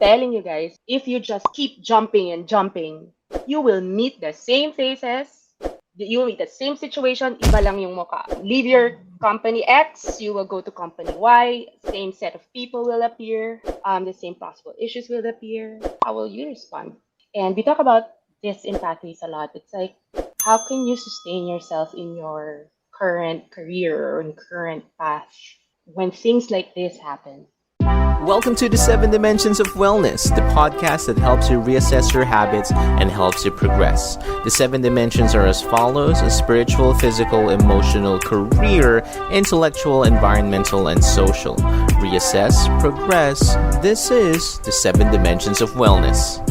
telling you guys, if you just keep jumping and jumping, you will meet the same faces, you will meet the same situation, iba lang yung mukha. Leave your company X, you will go to company Y, same set of people will appear, the same possible issues will appear. How will you respond? And we talk about this in Pathways a lot. It's like, how can you sustain yourself in your current career or in current path when things like this happen? Welcome to the 7 Dimensions of Wellness, the podcast that helps you reassess your habits and helps you progress. The 7 dimensions are as follows: spiritual, physical, emotional, career, intellectual, environmental, and social. Reassess, progress. This is the 7 Dimensions of Wellness.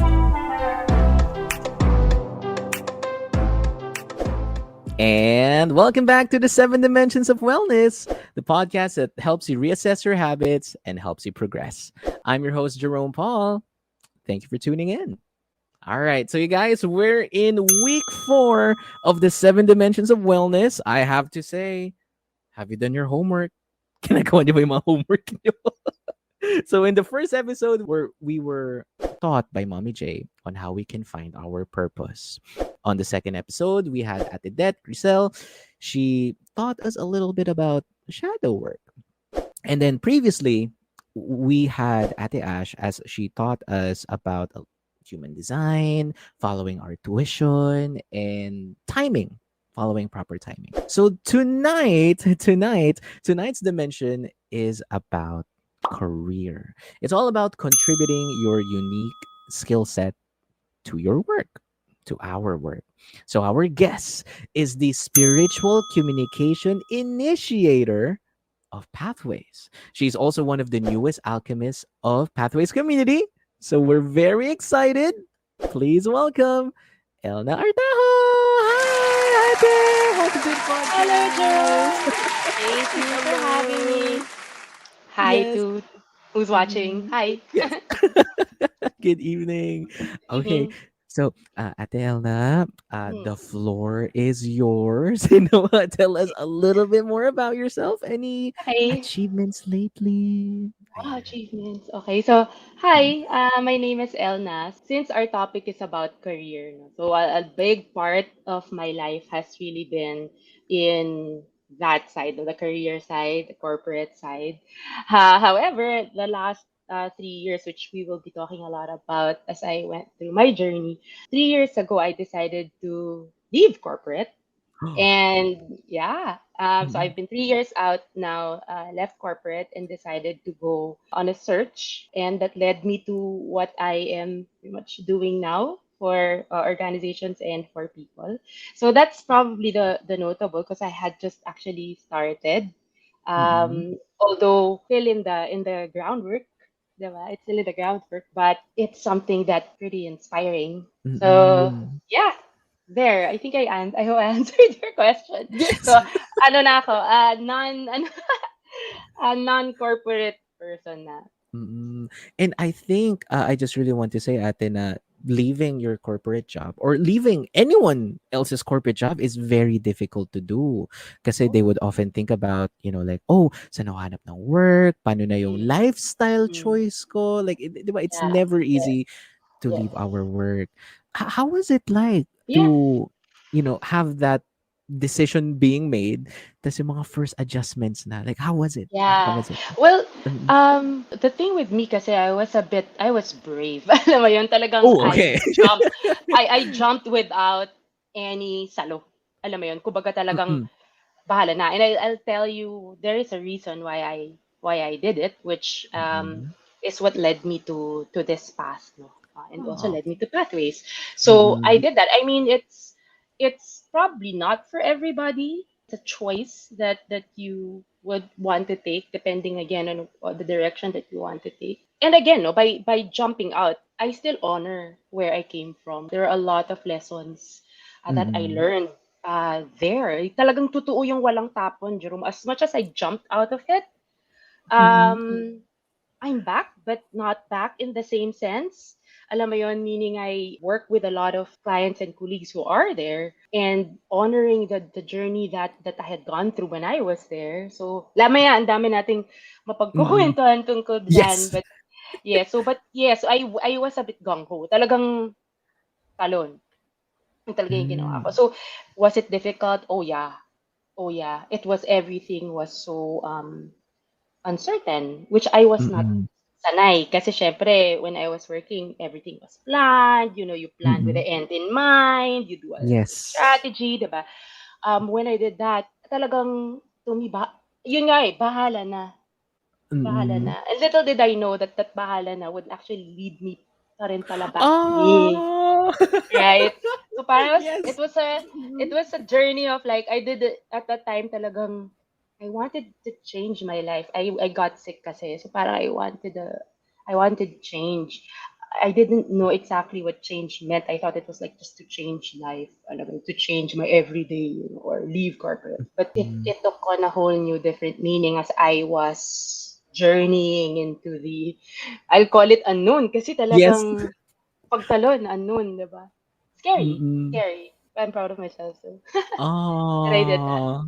And welcome back to the 7 Dimensions of Wellness, the podcast that helps you reassess your habits and helps you progress. I'm your host, Jerome Paul. Thank you for tuning in. All right, so you guys, we're in week 4 of the 7 Dimensions of Wellness. I have to say, have you done your homework? Kinagawa niyo ba yung mga homework niyo? So in the first episode, where we were taught by Mommy J on how we can find our purpose. On the second episode, we had Ate Det Grisel. She taught us a little bit about shadow work. And then previously, we had Ate Ash as she taught us about human design, following our tuition, and timing, following proper timing. So tonight's dimension is about career. It's all about contributing your unique skill set to your work, to our work. So our guest is the spiritual communication initiator of Pathways. She's also one of the newest alchemists of Pathways community. So we're very excited. Please welcome Elna Artajo. Hi, Ate. Welcome to the Hello, Jerome. podcast. Thank you for having me. Hi Yes. to who's watching. Hi. Yes. Good evening. Okay. Evening. So, Ate Elna, Hmm. the floor is yours. Tell us a little bit more about yourself. Any Okay. achievements lately? Wow, Ayan. achievements. Okay, so hi, my name is Elna. Since our topic is about career, no, so a big part of my life has really been in that side, the career side, the corporate side. However, the last 3 years, which we will be talking a lot about as I went through my journey, 3 years ago, I decided to leave corporate and yeah, so Mm-mm. I've been 3 years out now, left corporate and decided to go on a search. And that led me to what I am pretty much doing now for organizations and for people. So that's probably the notable because I had just actually started. Mm-mm. Although still in the groundwork, diba? It's still in the groundwork, but it's something that's pretty inspiring. So Mm-mm. yeah, there. I think I hope I answered your question. Yes. So ano na ako, a non-corporate person na. Mm. And I think I just really want to say, Ate, na leaving your corporate job or leaving anyone else's corporate job is very difficult to do. Kasi they Oh. would often think about, like, oh, saan ako hanap ng work? Paano na yung Mm, lifestyle mm. choice ko? Like, di ba, it's Yeah. never Yes. easy to Yes. leave our work. How was it like Yeah. to, have that decision being made? Tas yung mga first adjustments na. Like, how was it? How Yeah. was it? Well, Mm. the thing with me kasi I was brave. Alam mo yun, talagang Oh, okay. I jumped without any salo. Alam mo yun, kumbaga talagang Mm-mm. bahala na. And I'll tell you, there is a reason why I did it, which Mm-mm. is what led me to this path, no, and also Oh. led me to pathways. So I Mm-mm. did that. I mean, it's probably not for everybody. It's a choice that you would want to take, depending again on the direction that you want to take. And again, no, by jumping out, I still honor where I came from. There are a lot of lessons that I Mm-mm. learned there. Talagang totoo yung walang tapon, Jerome. As much as I jumped out of it, Mm-mm. I'm back, but not back in the same sense. Alam mo yon, meaning I work with a lot of clients and colleagues who are there and honoring the journey that I had gone through when I was there. So, lamaya, ang dami nating Mm-mm. mapagkukwentuhan tungkol dyan. Yes. Yeah, so but yes, I was a bit gung-ho. Talagang talon. Yun talaga yung ginawa ko. Mm. So, was it difficult? Oh yeah. Oh yeah. It was everything was so uncertain, which I was not Mm-mm. sanay. Kasi syempre, when I was working, everything was planned. You know, you planned with the Mm-mm. end in mind. You do a Yes. strategy, diba? When I did that, talagang yun nga bahala na. Bahala Mm-mm. na. And little did I know that that bahala na would actually lead me pa rin pala back to me. Oh. Right? So parang Yes. it was a journey of like I did it at that time talagang I wanted to change my life. I got sick kasi. So parang I wanted change. I didn't know exactly what change meant. I thought it was like just to change life, alam mo, to change my everyday, you know, or leave corporate. But Mm. it took on a whole new different meaning as I was journeying into the I'll call it unknown kasi Yes. talagang pagtalon, unknown, 'di ba? Scary, Mm-mm. scary. But I'm proud of myself, so that I did that. Oh.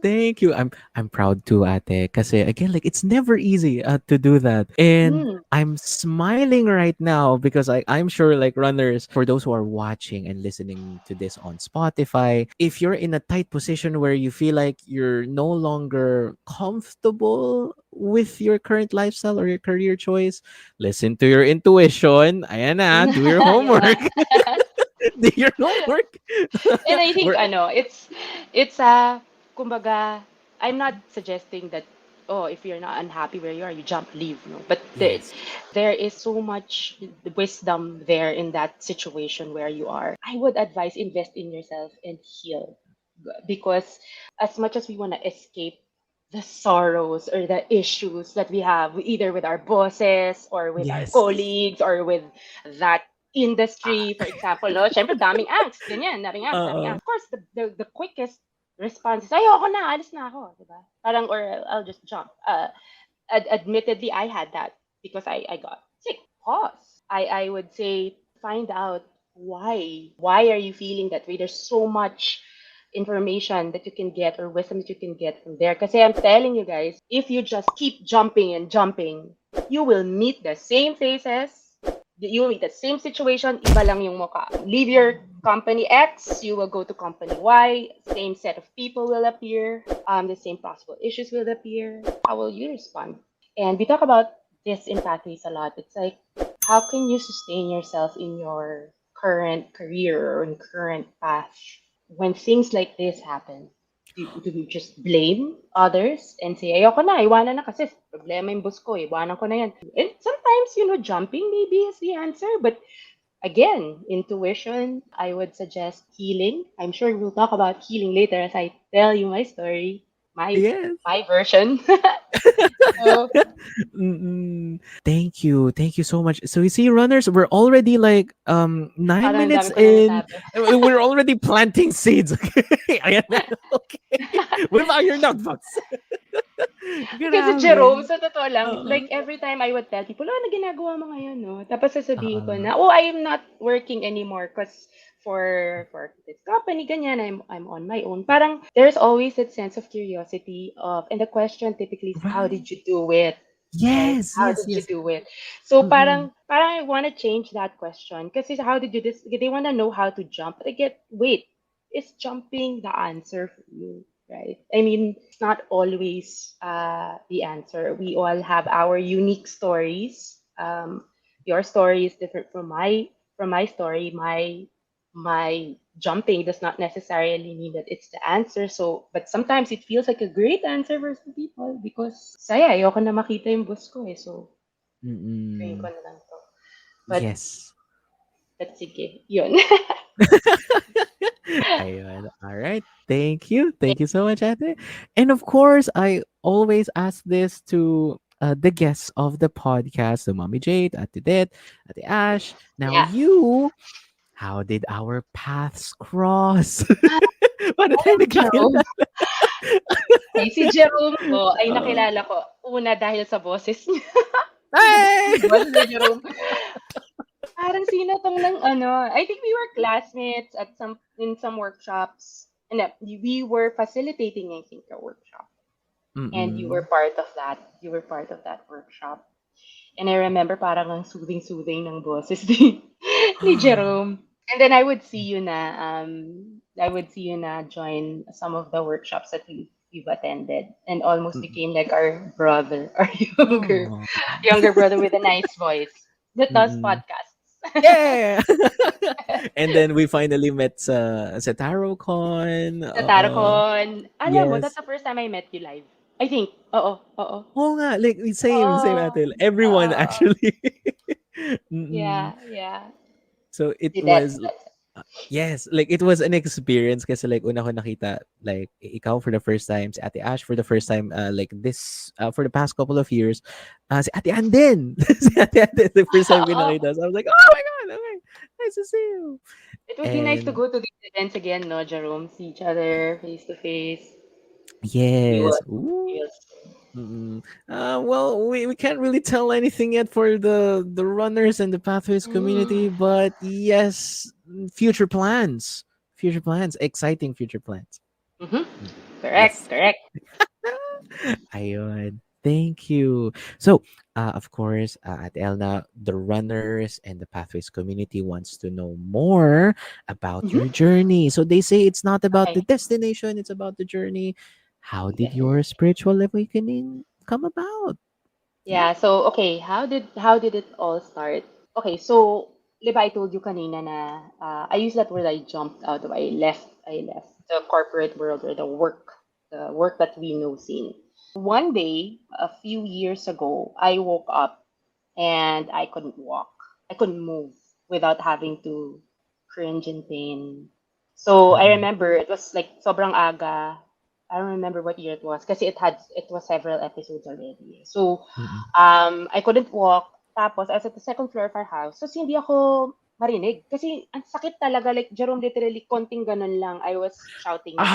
Thank you. I'm proud too, ate. Kasi again, like it's never easy to do that. And Mm. I'm smiling right now because I'm sure like runners, for those who are watching and listening to this on Spotify, if you're in a tight position where you feel like you're no longer comfortable with your current lifestyle or your career choice, listen to your intuition. Ayan na, do your Yeah. homework. Do your homework. And I think We're it's kumbaga I'm not suggesting that oh if you're not unhappy where you are you jump leave no but yes. there is so much wisdom there in that situation where you are. I would advise invest in yourself and heal because as much as we want to escape the sorrows or the issues that we have either with our bosses or with our Yes. colleagues or with that industry, for example, no? Siyempre, daming angst, ganyan, daming angst, daming Uh, angst. Of course, the quickest response is, ayoko na, alis na ako, di ba? Parang, or I'll just jump. Admittedly, I had that because I got sick. Pause. I would say find out why. Why are you feeling that way? There's so much information that you can get or wisdom that you can get from there. Because I'm telling you guys, if you just keep jumping and jumping, you will meet the same faces, you will meet the same situation, iba lang yung mukha. Leave your company X, you will go to company Y, same set of people will appear, the same possible issues will appear. How will you respond? And we talk about this in Pathways a lot. It's like, how can you sustain yourself in your current career or in current path when things like this happen? Do you just blame others and say, ayoko na, iwanan na kasi problema yung boss ko, iwanan ko na yan. And sometimes, jumping maybe is the answer, but again, intuition, I would suggest healing. I'm sure we'll talk about healing later as I tell you my story, my yes. my version. So, Mm-mm. Thank you. Thank you so much. So you see, runners, we're already like nine parang ang minutes dami ko na in. nasabi. We're already planting seeds. Okay. Ayan na. Okay. What about your notebooks? Kasi Jerome, Grabe. sa totoo lang, like Uh-uh. every time I would tell people, ano ginagawa mo ngayon, no? Tapos sasabihin ko Uh-uh. na, oh, I am not working anymore because for this company, ganyan, I'm on my own. Parang there's always that sense of curiosity of, and the question typically is, how Right. did you do it? Right? Yes. How Yes. did you Yes. do it? So Mm-mm. parang I want to change that question kasi how did you this? They want to know how to jump. But I get, wait, is jumping the answer for you? Right? I mean, it's not always the answer. We all have our unique stories. Your story is different from my story. My jumping does not necessarily mean that it's the answer. So, but sometimes it feels like a great answer for some people because saya, ayoko na makita yung boss ko eh. So, gawin ko Mm-mm. na lang to. Yes. But sige, yun. Ayun. All right. Thank you. Thank you so much, Ate. And of course, I always ask this to the guests of the podcast, so Mommy Jade, Ate Det, Ate Ash. Now, Yeah. you, how did our paths cross? Ah, Paano tayo alam mo, Jerome, nagkakilala? okay, si Jerome po ay nakilala ko una dahil sa boses niya. Hey! Yung boses ni Jerome. Parang sino tong ng ano, I think we were classmates at in some workshops. And we were facilitating, I think, a workshop. And you were Mm-mm. part of that. You were part of that workshop. And I remember parang ang soothing-soothing ng boses ni Jerome. And then I would see you na join some of the workshops that we've attended and almost Mm. became like our brother, our younger Oh. younger brother with a nice voice that does Mm-mm. podcasts. Yeah! And then we finally met sa TarotCon. Sa Oo. Tarcon. Alam mo, that's Yes. the first time I met you live. I think. Oo, oo. Oo nga, like same Oo. ate. Everyone Oo. actually. Mm-mm. Yeah, yeah. So it That's was yes, like it was an experience kasi like una ko nakita like ikaw for the first time, si Ate Ash for the first time like this for the past couple of years. Si Ate Ann din. Si Ate Ann din the first time ko oo. nakita. So I was like, "Oh my god, okay. Nice to see you." It would be nice to And go to these events again, no, Jerome? See each other face to face. We will. yes. We Ooh. will. Mm-mm. Well, we can't really tell anything yet for the runners and the pathways Mm. community, but yes, future plans, exciting future plans. Mm-hmm. Mm. Correct, Yes. correct. Ayun. Thank you. So, of course, at Elna, the runners and the Pathways community wants to know more about Mm-hmm. your journey. So they say it's not about the Okay. destination, it's about the journey. How did your Definitely. spiritual awakening come about? Yeah. Yeah, so okay, how did it all start? Okay, so di ba I told you kanina na I use that word I jumped out of I left the corporate world or the work that we know scene. One day, a few years ago, I woke up and I couldn't walk. I couldn't move without having to cringe in pain. So I Mm-mm. remember it was like sobrang aga. I don't remember what year it was kasi it was several episodes already. So Mm-mm. I couldn't walk. Tapos I was at the second floor of our house. So hindi ako marinig kasi ang sakit talaga, like Jerome, literally konting ganun lang I was shouting na.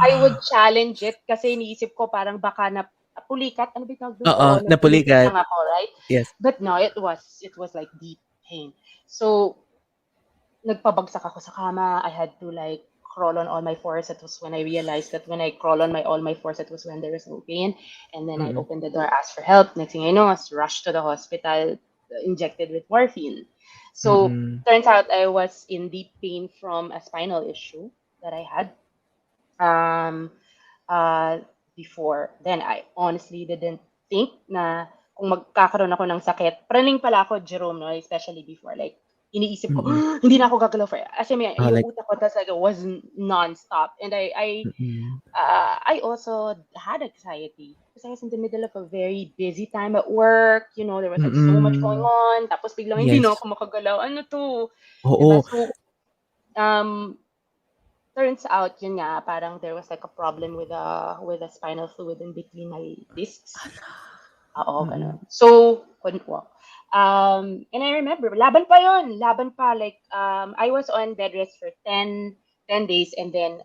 I would Ah. challenge it kasi iniisip ko parang baka na pulikat, ano ba tawag dun? Oo, Oo, napulikat napulikat. lang ako, right? Yes. But no, it was like deep pain. So nagpabagsak ako sa kama. I had to like crawl on all my fours. It was when I realized that when I crawl on my all my fours, it was when there was no pain. And then I Mm-mm. opened the door, asked for help. Next thing I know, I was rushed to the hospital, injected with morphine. So Mm-mm. turns out I was in deep pain from a spinal issue that I had. Um, uh, Before. Then I honestly didn't think na kung magkakaroon ako ng sakit. Praning pala ako, Jerome, no? Especially before. Like, iniisip ko, Mm-mm. hindi na ako gagalaw for kasi may yung Like utak ko tas like was non-stop. And mm-mm. I also had anxiety because I was in the middle of a very busy time at work. There was like so much going Mm-mm. on. Tapos biglang hindi na Yes. ako makagalaw. Ano to? 'Di ba? Oo. So, um, turns out, yun nga, parang there was like a problem with a spinal fluid in between my discs. Oo, Mm-mm. ganun. So, couldn't walk. And I remember, laban pa yon, laban pa. Like, I was on bed rest for ten days and then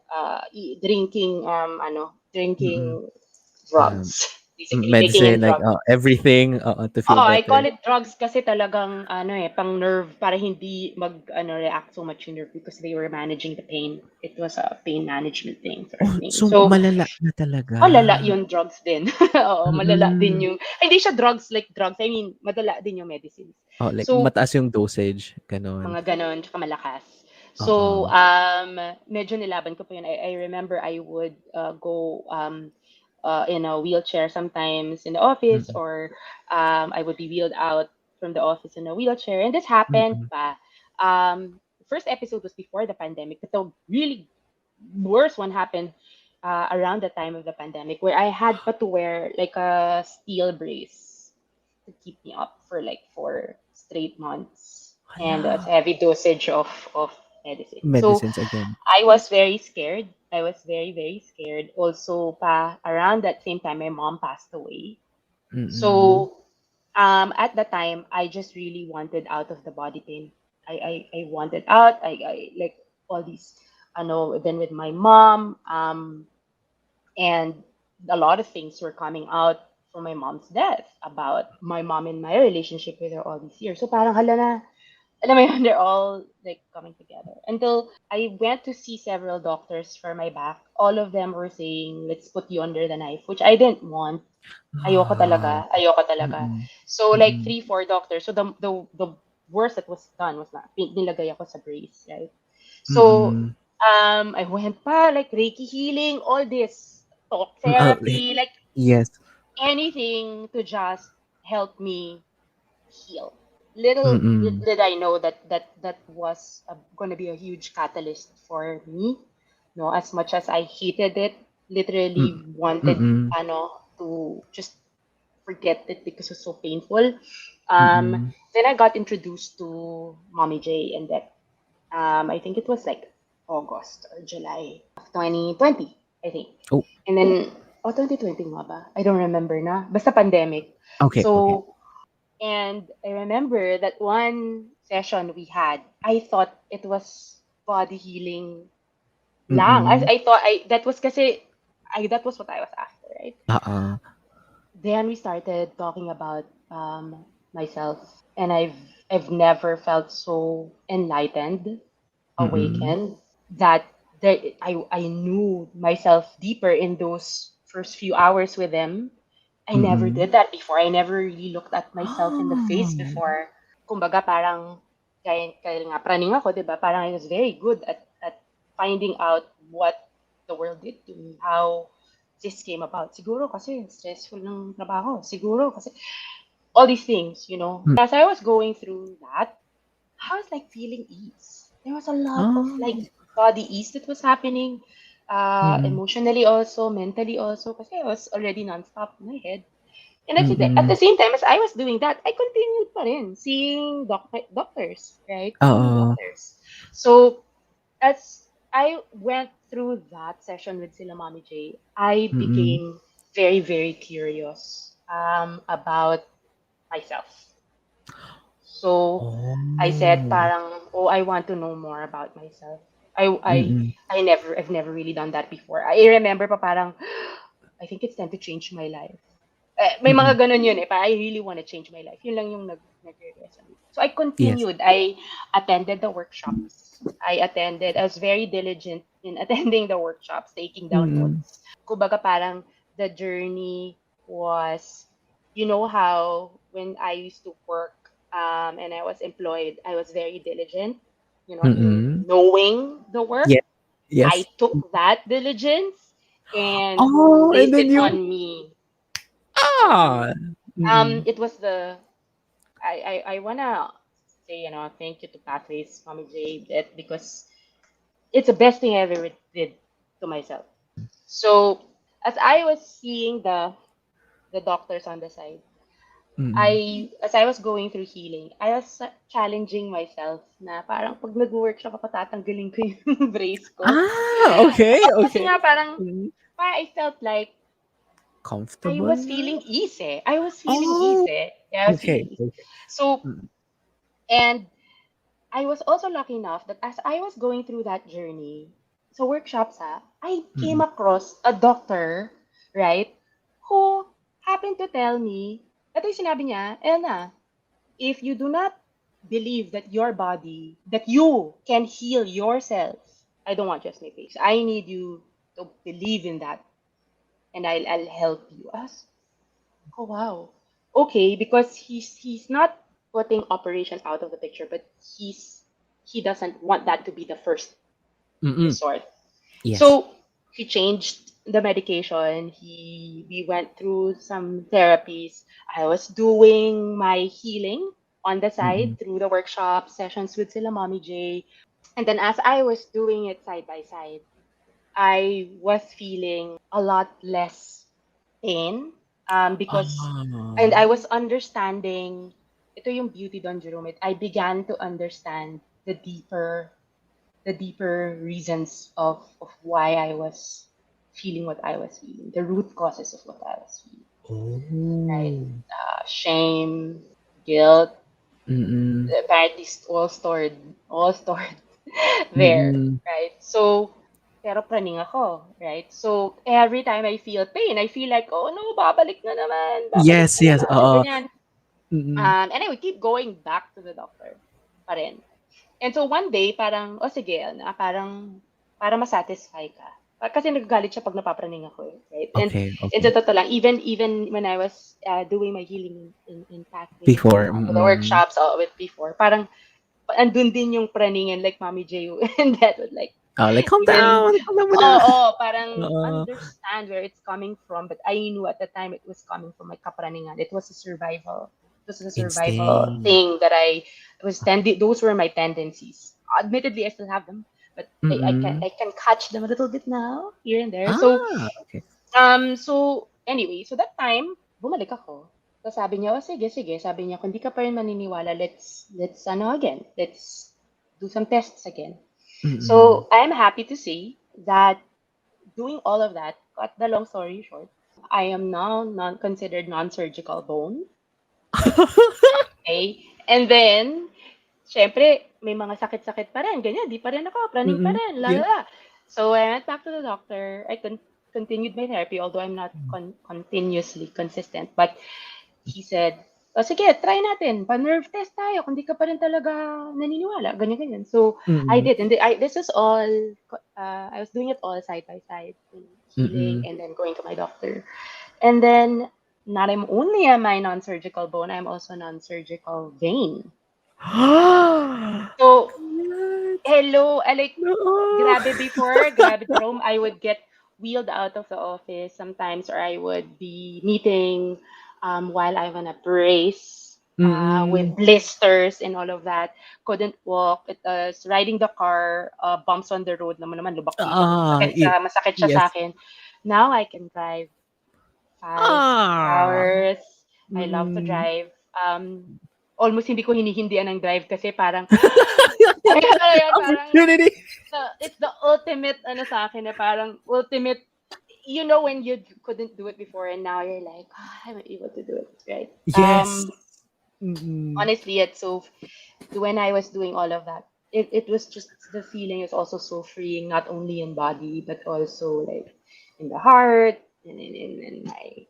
drinking, Mm-mm. drinking Um, drugs, basically, taking in medicine, like, drugs. everything, to feel Oo, I call better. it drugs kasi talagang pang nerve para hindi react so much yung nerve because they were managing the pain. It was a pain management thing sort of Oh, thing. so So, malala na talaga. malala yung drugs din. Oo, malala din Mm. yung hindi siya drugs like drugs. I mean, madala din yung medicines. Oh, like So, mataas yung dosage, gano'n. mga ganon, tsaka malakas. So, Oo. medyo nilaban ko pa yun. I remember I would go in a wheelchair sometimes in the office, Mm, or I would be wheeled out from the office in a wheelchair. And this happened mm, pa. The first episode was before the pandemic, but the really worst one happened around the time of the pandemic, where I had pa to wear like a steel brace to keep me up for like 4 straight months and a hala. heavy dosage of medicine. So Medicines again. I was very scared. I was very, very scared. Also, pa around that same time, my mom passed away. Mm, So at the time, I just really wanted out of the body pain. I wanted out. I like all these. I know. Then with my mom, and a lot of things were coming out from my mom's death about my mom and my relationship with her all these years. So parang hala na, alam mo yun, they're all like coming together. Until I went to see several doctors for my back. All of them were saying, let's put you under the knife, which I didn't want. Ayoko Ah, talaga. Ayoko talaga. mm-mm, So like mm-mm, three, four doctors. So the worst that was done was na nilagay ako sa brace, right? So mm-mm. I went pa like Reiki healing, all this talk Oh, therapy, like yes. anything to just help me heal. Little Mm-mm, did I know that was going to be a huge catalyst for me. No, as much as I hated it, literally mm, wanted mm-mm, to just forget it because it was so painful. mm-mm. Then I got introduced to Mommy J, and that I think it was like August or July of 2020, I think. Oh, And then, 2020 nga ba? I don't remember na. Basta pandemic. okay, okay. So, and I remember that one session we had, I thought it was body healing lang. Mm-mm. I thought that was kasi, that was what I was after, right? Uh-uh. Then we started talking about myself, and I've never felt so enlightened, Mm-mm, awakened, that I knew myself deeper in those first few hours with them. I never mm-mm. did that before. I never really looked at myself in the face Oh. before. Kumbaga parang kaya nga praning ako, 'di ba? Parang I was very good at finding out what the world did to me, how this came about. Siguro kasi stressful ng trabaho. Siguro kasi all these things, you know. Mm. As I was going through that, I was like feeling ease. There was a lot of Oh. like body ease that was happening, Mm-mm, emotionally also, mentally also, because I was already nonstop in my head. And at the mm-mm. same time, as I was doing that, I continued pa rin seeing doctors, right? Seeing Oo. doctors. So as I went through that session with sila Mommy J, I Mm-mm. became very, very curious about myself. So I said Oh. parang, oh, I want to know more about myself. I I Mm-mm. I've never really done that before. I remember pa parang I think it's time to change my life. May mga Mm-mm. ganun yun eh. I really want to change my life. Yun lang yung nag-resonate. So I Yes. continued. I attended the workshops. I was very diligent in attending the workshops, taking down Mm-mm. notes. Kumbaga parang the journey was, you know how when I used to work and I was employed, I was very diligent, you know, in Mm-mm. knowing the work. Yes. I Yes. took that diligence and Oh, and placed then it you on me. ah. Mm-mm. It was the I wanna say, you know, thank you to Pathways, Mommy J, that because it's the best thing I ever did to myself. So as I was seeing the doctors on the side, Mm-mm. as I was going through healing, I was challenging myself na parang pag nag-workshop ako, tatanggalin ko yung brace ko. Ah, okay, Kasi okay. nga parang, Mm. I felt like I Comfortable was na? feeling easy. I was feeling Oh, easy. Yeah, I was okay, feeling easy. okay. So, Mm, and I was also lucky enough that as I was going through that journey, so workshops, I came mm. across a doctor, right, who happened to tell me, ito yung sinabi niya, Elna, if you do not believe that your body, that you can heal yourself, I don't want just my face. I need you to believe in that, and I'll help you. Oh wow. Okay, because he's not putting operation out of the picture, but he doesn't want that to be the first Mm. resort. Yes. So he changed the medication. We went through some therapies. I was doing my healing on the Mm. side through the workshop sessions with Sila Mommy J. And then as I was doing it side by side, I was feeling a lot less pain because and Ah. I was understanding ito yung beauty doon, Jerome. I began to understand the deeper reasons of why I was feeling what I was feeling, the root causes of what I was feeling, right? Oh. Shame, guilt, Mm. apparently all stored there, Mm. right? So, pero praning ako, right? So, every time I feel pain, I feel like, oh no, babalik Yes, na yes, naman, oo. ganyan. Mm. And I would keep going back to the doctor. pa rin. And so one day, parang, oh sige, na parang, para masatisfy ka. Kasi nagagalit siya pag napapraning ako, right? Okay, And sa okay. totoo lang, even when I was doing my healing in pathways, Before. with the Mm-mm. workshops, with before, parang andun din yung praningin like Mommy J.U. and that would like Like, calm even down. Calm down muna. oo, parang Oo. understand where it's coming from, but I knew at the time it was coming from my kapraningan. It was a survival. It was a survival Instinct. thing that I was those were my tendencies. Admittedly, I still have them, but Mm-mm. I can catch them a little bit now, here and there. So Okay. anyway, so that time, bumalik ako. So sabi niya, oh, sige, sige. Sabi niya, kung di ka pa rin maniniwala, let's ano again. Let's do some tests again. Mm-mm. So I'm happy to say that doing all of that, cut the long story short, I am now considered non-surgical bone. Okay? And then, syempre, may mga sakit-sakit pa rin. Ganyan, di pa rin ako, praning pa Mm-mm. rin, la Yeah. la la. So I went back to the doctor. I continued my therapy, although I'm not continuously consistent. But he said, oh, sige, try natin. Pa-nerve test tayo kung di ka pa rin talaga naniniwala. Ganyan, ganyan. So, I Mm-mm. did. And this is all, I was doing it all side by side. Healing Mm-mm. and then going to my doctor. And then, not I'm only am I non-surgical bone, I'm also non-surgical vein. So, What? hello, like, No. grabe before, grabe Jerome, I would get wheeled out of the office sometimes, or I would be meeting while I'm on a brace with Mm-mm. blisters and all of that. Couldn't walk. It was riding the car, bumps on the road naman lubak-libak. Masakit siya sa Yes. akin. Now I can drive 5 Ah. hours. I love to Mm. drive. Almost hindi ko hinihindian ang drive kasi parang, ayun, parang, Opportunity. it's the ultimate, ano sa akin, na parang, ultimate, when you couldn't do it before and now you're like, I'm able to do it, right? Yes. Mm-mm. Honestly, when I was doing all of that, it was just, the feeling is also so freeing, not only in body, but also like in the heart, and in my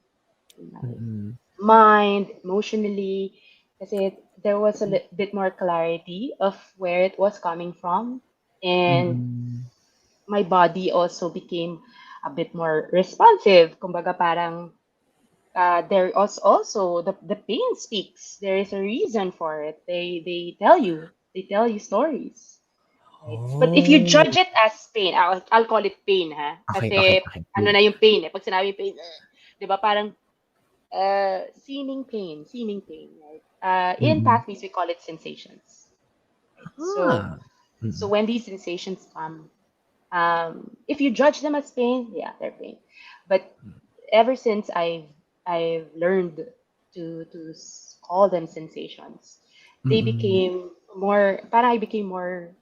Mm-mm. mind, emotionally, kasi there was a bit more clarity of where it was coming from, and Mm-mm. my body also became a bit more responsive. Kumbaga parang there was also the pain speaks. There is a reason for it. They tell you stories. Right? But if you Oh. judge it as pain, I'll call it pain, ha? Okay, okay, Kasi okay. ano Go. na yung pain eh. Pag sinabi pain, 'di ba parang seeming pain, right? In Mm-mm. pathways, we call it sensations. Right? So, Ah. so Mm-mm. when these sensations come, if you judge them as pain, yeah, they're pain. But ever since I've learned to call them sensations, they Mm-mm. became more. Parang I became more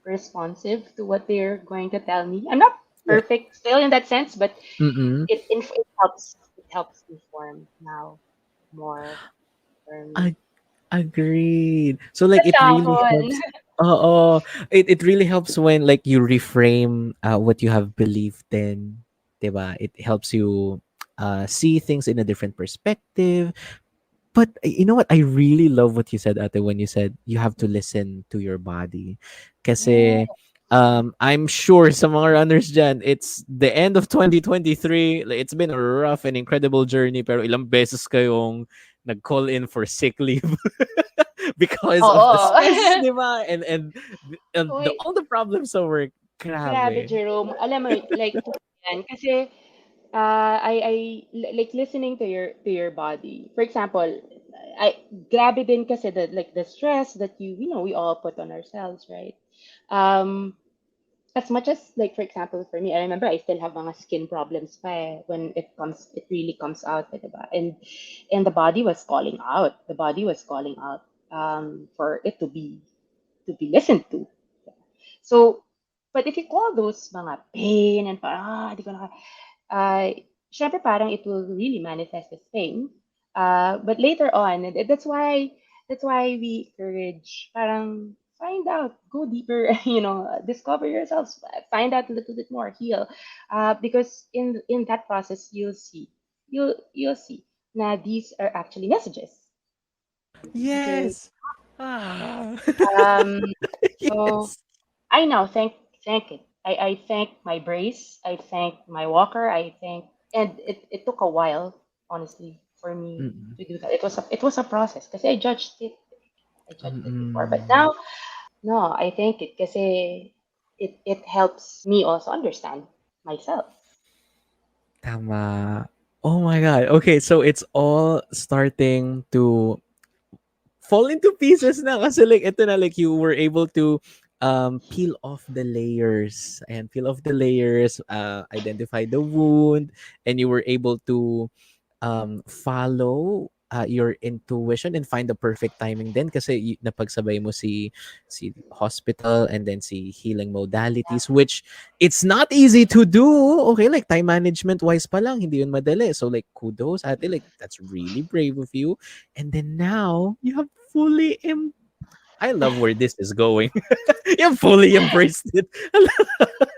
responsive to what they're going to tell me. I'm not Yeah. perfect still in that sense, but Mm-mm. it helps inform now more for me. Agreed. So like it really Kasahon. helps. Oh, it really helps when like you reframe what you have believed in, 'di ba? It helps you see things in a different perspective. But you know what? I really love what you said, Ate, when you said you have to listen to your body. Yeah. Kasi I'm sure sa mga runners dyan, it's the end of 2023. Like, it's been a rough and incredible journey, pero ilang beses kayong nag-call in for sick leave because of the Oo. stress, di ba? And Uy, all the problems sa work. grabe, Grabe. Jerome. Alam mo, like, yan. Kasi, like, listening to your body. For example, grabe din kasi the stress that we all put on ourselves, right? Um, as much as, like, for example, for me, I remember I still have mga skin problems pa when it really comes out, diba? And the body was calling out. The body was calling out for it to be listened to. So, but if you call those mga pain and parang, di ko na, uh, syempre parang it will really manifest as pain. But later on, and that's why we encourage, parang find out, go deeper, discover yourselves, find out a little bit more, heal. Because in that process, you'll see na these are actually messages. These are Yes. Ah. Um, so Yes. I now thank it. I thank my brace. I thank my walker. I thank, and it took a while, honestly, for me Mm-mm. to do that. It was a process because I judged it before, but Mm-mm. now no, I thank it because it helps me also understand myself. Tama. Oh my God. Okay, so it's all starting to fall into pieces na kasi like ito na like you were able to peel off the layers and peel off the layers, identify the wound, and you were able to follow your intuition and find the perfect timing then kasi napagsabay mo si hospital and then si healing Yeah. modalities, which it's not easy to do. Okay, like time management wise pa lang hindi yun madali, so like kudos ate, like that's really brave of you. And then now you have fully I love where this is going. You have fully embraced it.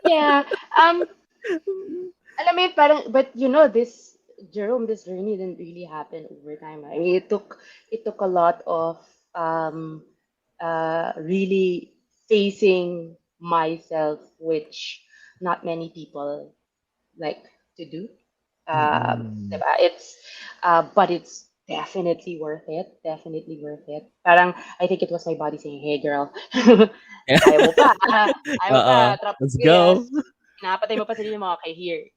Yeah. Um, alam mo yun, parang, but this, Jerome, this journey didn't really happen over time. I mean, it took a lot of um, really facing myself, which not many people like to do. Mm-mm. Diba? But it's definitely worth it. Definitely worth it. Parang, I think it was my body saying, "Hey, girl, kaya mo pa, kaya mo pa, Let's yes, go. pinapatay mo pa sarili mo, okay, here,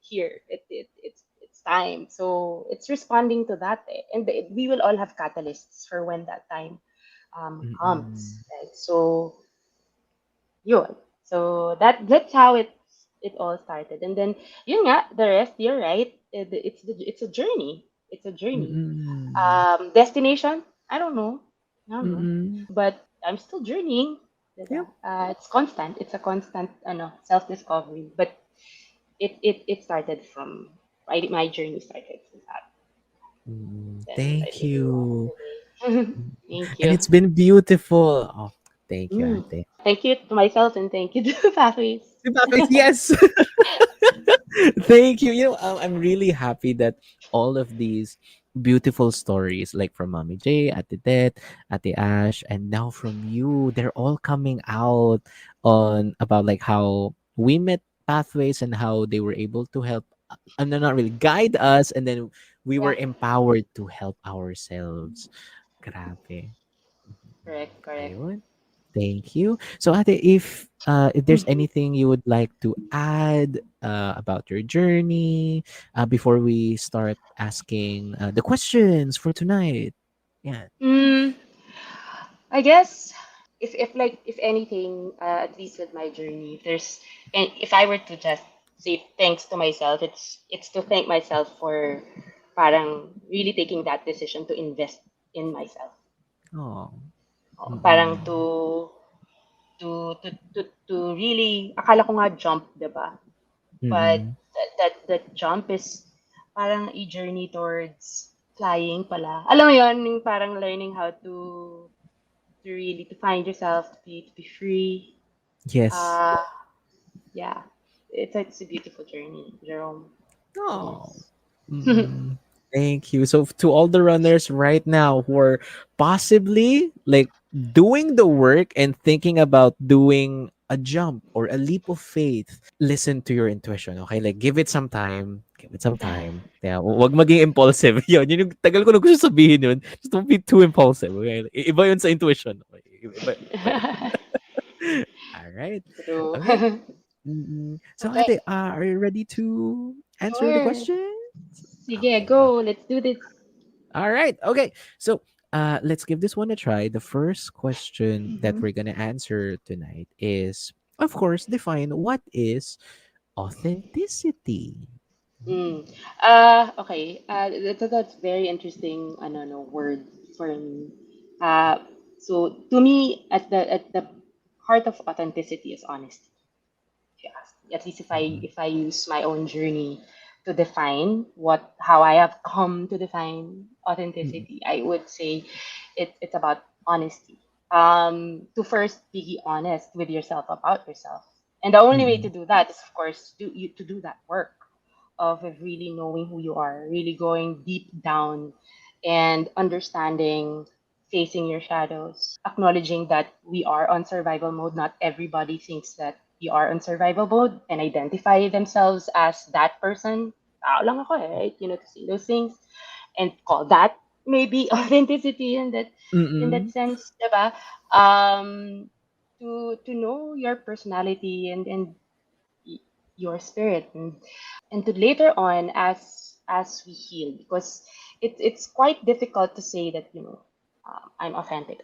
it's time." So it's responding to that, and we will all have catalysts for when that time comes, Mm-mm. right? So yun. So that's how it all started. And then yun nga, the rest, you're right. It's a journey. It's a journey. Mm-mm. Destination, I don't know. I don't know. Mm-mm. But I'm still journeying. Yep. Diba? It's constant. It's a constant self-discovery. But it started from my journey started from that. Mm, Then I thank think along you. the way. Thank And you. it's been beautiful. Oh, thank you, Mm. ate. Thank you to myself and thank you to Pathways. Yes. Thank you. You know, I'm really happy that all of these beautiful stories, like from Mommy J, Ate Det, Ate Ash, and now from you, they're all coming out on about like how we met pathways and how they were able to help, no, not really guide us, and then we were Yeah, empowered to help ourselves. Grabe. correct, correct. Ayun. Thank you. So, Ate, if there's anything you would like to add about your journey before we start asking the questions for tonight. Yeah. Mm, I guess if anything, at least with my journey, and if I were to just say thanks to myself, it's to thank myself for parang really taking that decision to invest in myself. Oh. Parang Mm-mm. to really akala ko nga jump, 'di ba? But Mm-mm. that jump is parang a journey towards flying pala. Alam mo 'yon, yung parang learning how to really to find yourself, to be free. Yes. Uh yeah. It's a beautiful journey, Jerome. It Oh. is. Mm-mm. Thank you. So to all the runners right now who are possibly like doing the work and thinking about doing a jump or a leap of faith, listen to your intuition, okay? Like give it some time. Give it some time. Yeah, wag maging impulsive. Yun yung tagal ko na gusto sabihin yun. Just don't be too impulsive, okay? Like, iba yun sa intuition. Okay? Iba yun. All right. Okay. True. So, Okay. Ate, are you ready to answer the Sure. question? Sige, Okay, go. Let's do this. all right. Okay. So let's give this one a try. The first question that Mhm. we're gonna answer tonight is, of course, define what is authenticity. Mm. Okay. That's very interesting. Ano, no, word for me. So to me, at the heart of authenticity is honesty. If you ask me. At least Mm-mm, if I use my own journey to define how I have come to define mm-mm, authenticity, I would say it's about honesty. To first be honest with yourself about yourself, and the only way to mm-mm, do that is, of course, to do that work of really knowing who you are, really going deep down and understanding facing your shadows, acknowledging that we are on survival mode. Not everybody thinks that we are on survival mode and identify themselves as that person. Tao lang ako eh, right? To see those things and call that maybe authenticity in that Mm-mm. sense, diba? Um, to know your personality and y- your spirit and to later on as we heal because it's quite difficult to say that I'm authentic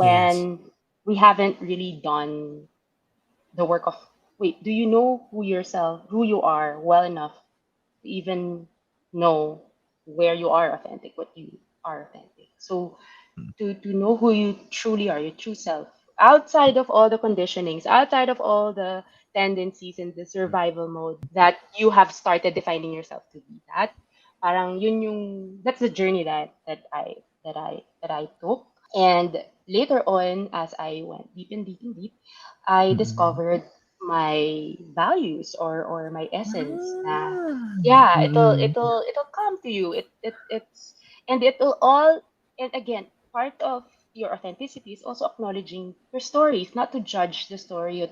Yes. when we haven't really done the work of wait, do you know who you are well enough to even know where you are authentic, what you are authentic. So to know who you truly are, your true self, outside of all the conditionings, outside of all the tendencies and the survival mode that you have started defining yourself to be that. Parang yun yung that's the journey that I took. And later on, as I went deep and deep and deep, I Mm-mm. discovered my values or my essence. Na Ah. yeah, it'll Mm-mm. it'll it'll come to you. It's and it'll all and again part of your authenticity is also acknowledging your stories, not to judge the story of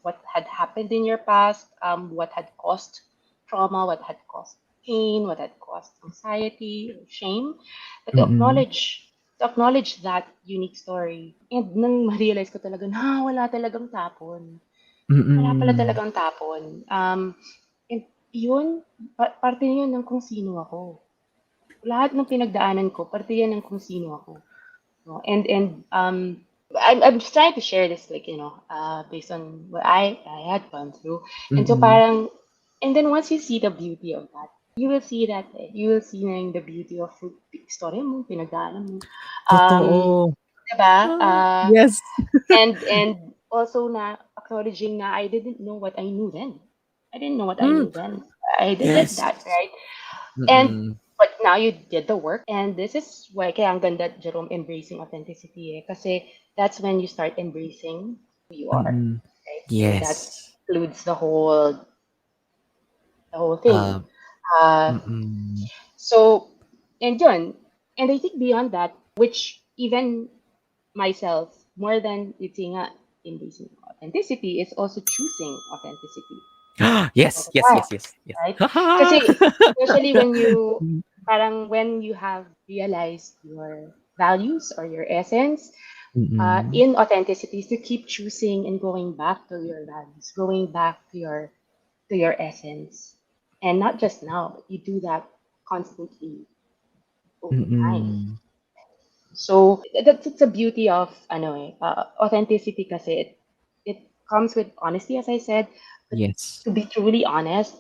what had happened in your past, what had caused trauma, what had caused pain, what had caused anxiety or shame, but Mm-mm. to acknowledge that unique story. And nang ma-realize ko talaga na wala talagang tapon. Wala pala Mm-mm. talagang tapon. And yun, parte yun ng kung sino ako. Lahat ng pinagdaanan ko, parte yan ng kung sino ako. No? And I'm just trying to share this like based on what I had gone through. And so Mm-mm. parang and then once you see the beauty of that, you will see na yung the beauty of story mo, pinagdaanan mo. Um, Totoo. 'Di ba? Ah, yes. And also na acknowledging na I didn't know what I knew then. I didn't know what I Mm. knew then. I did Yes. that, right? And Mm-mm. but now you did the work and this is why kaya ang ganda Jerome embracing authenticity kasi that's when you start embracing who you are, Mm-mm. right? And that Yes. includes the whole thing. Um, Uh, mm-mm. so and yun, and I think beyond that, which even myself more than it's nga embracing authenticity is also choosing authenticity all Yes, the yes, time, yes, yes, yes. right? Haha. Kasi especially when you have realized your values or your essence Mm-mm. in authenticity is to keep choosing and going back to your values, going back to your essence, and not just now, but you do that constantly over time. Mm-mm. So that's the beauty of authenticity kasi it comes with honesty as I said, but Yes. to be truly honest,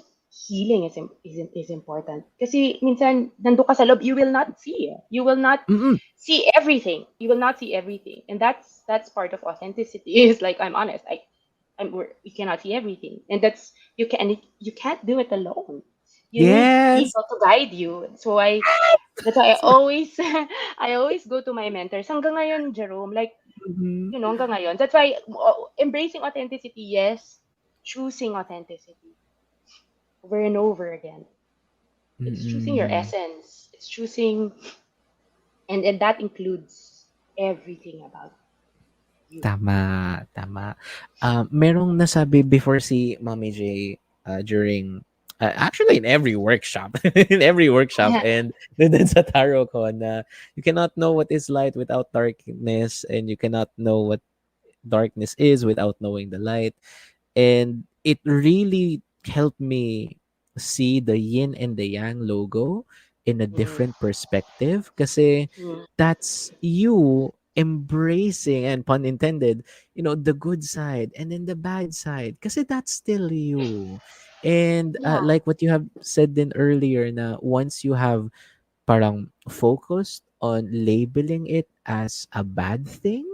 healing is important. Kasi minsan nandun ka sa loob, you will not see. You will not Mm-mm. see everything. You will not see everything. And that's part of authenticity is like I'm honest. You cannot see everything. And you can't do it alone. You need Yes. people to guide you. That's why I always I always go to my mentors. Hanggang ngayon, Jerome, like, Mhm. hanggang ngayon. That's why embracing authenticity, yes. Choosing authenticity over and over again. It's choosing your Mm. essence. It's choosing, and that includes everything about you. Tama, tama. Merong nasabi before si Mommy J during actually in every workshop, in every workshop and then sa tarot ko na you cannot know what is light without darkness and you cannot know what darkness is without knowing the light. And it really helped me see the yin and the yang logo in a Mm, different perspective kasi mm, that's you embracing and pun intended the good side and then the bad side kasi that's still you. And yeah. like what you have said then earlier na once you have parang focused on labeling it as a bad thing,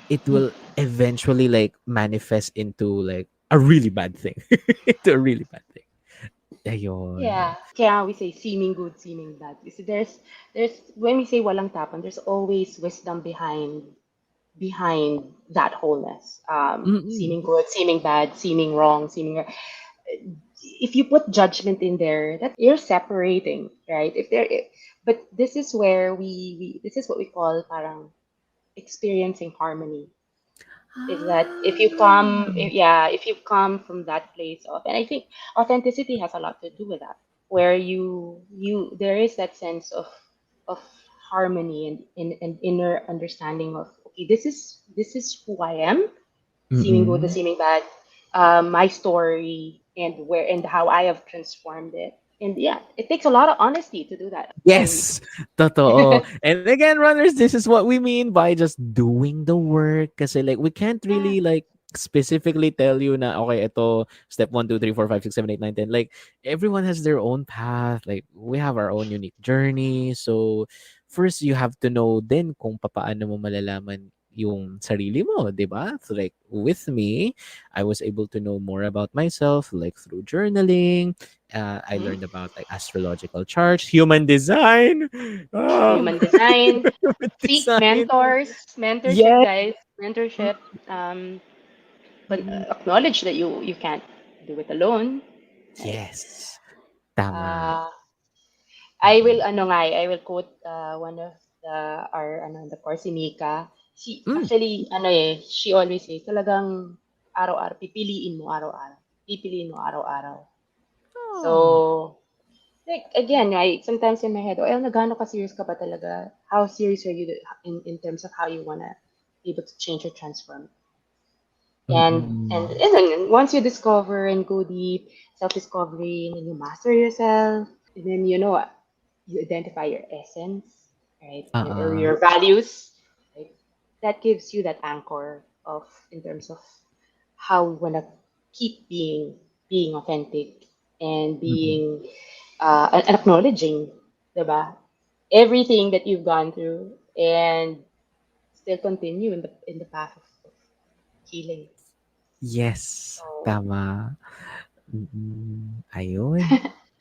it will eventually like manifest into like a really bad thing. Into a really bad thing. Ayun. Yeah. Kaya we say seeming good, seeming bad. You see, there's when we say walang tapon, there's always wisdom behind that wholeness. Mm-mm. Seeming good, seeming bad, seeming wrong, if you put judgment in there, that you're separating, right? But this is where we this is what we call parang experiencing harmony. Is that if you come, Ah. if you come from that place of, and I think authenticity has a lot to do with that, where you there is that sense of harmony and inner understanding of, okay, this is who I am, seeming good, the Mm-mm. seeming bad, my story and where and how I have transformed it. And yeah, it takes a lot of honesty to do that. Again, Yes, totoo. And again, runners, this is what we mean by just doing the work. Kasi like, we can't yeah, really like specifically tell you na, okay, ito, step 1, 2, 3, 4, 5, 6, 7, 8, 9, 10. Like, everyone has their own path. Like, we have our own unique journey. So, first, you have to know din kung papaano mo malalaman yung sarili mo, di ba? So like, with me, I was able to know more about myself, like through journaling. I mhm. learned about like astrological charts, human design. Oh, Human design, human seek design. mentors, mentorship, Yes. guys, mentorship. But Mm-mm. acknowledge that you can't do it alone, right? Yes. Tama. Uh, Mm-mm. I will quote one of the course, si Mika. She Mm. actually she always says talagang araw-araw pipiliin mo araw-araw. Pipiliin mo araw-araw. Oh. So, like again, right, sometimes in my head, oh, El, nagano ka serious ka ba talaga? How serious are you in terms of how you wanna be able to change or transform? And Mm-mm. and then once you discover and go deep, self-discovery, and you master yourself, and then you identify your essence, right? Or Uh-uh. your values, right? That gives you that anchor of in terms of how we wanna keep being authentic and Mm-mm. being and acknowledging, diba? Everything that you've gone through and still continue in the path of healing. Yes. So Tama. Mm-mm. Ayun.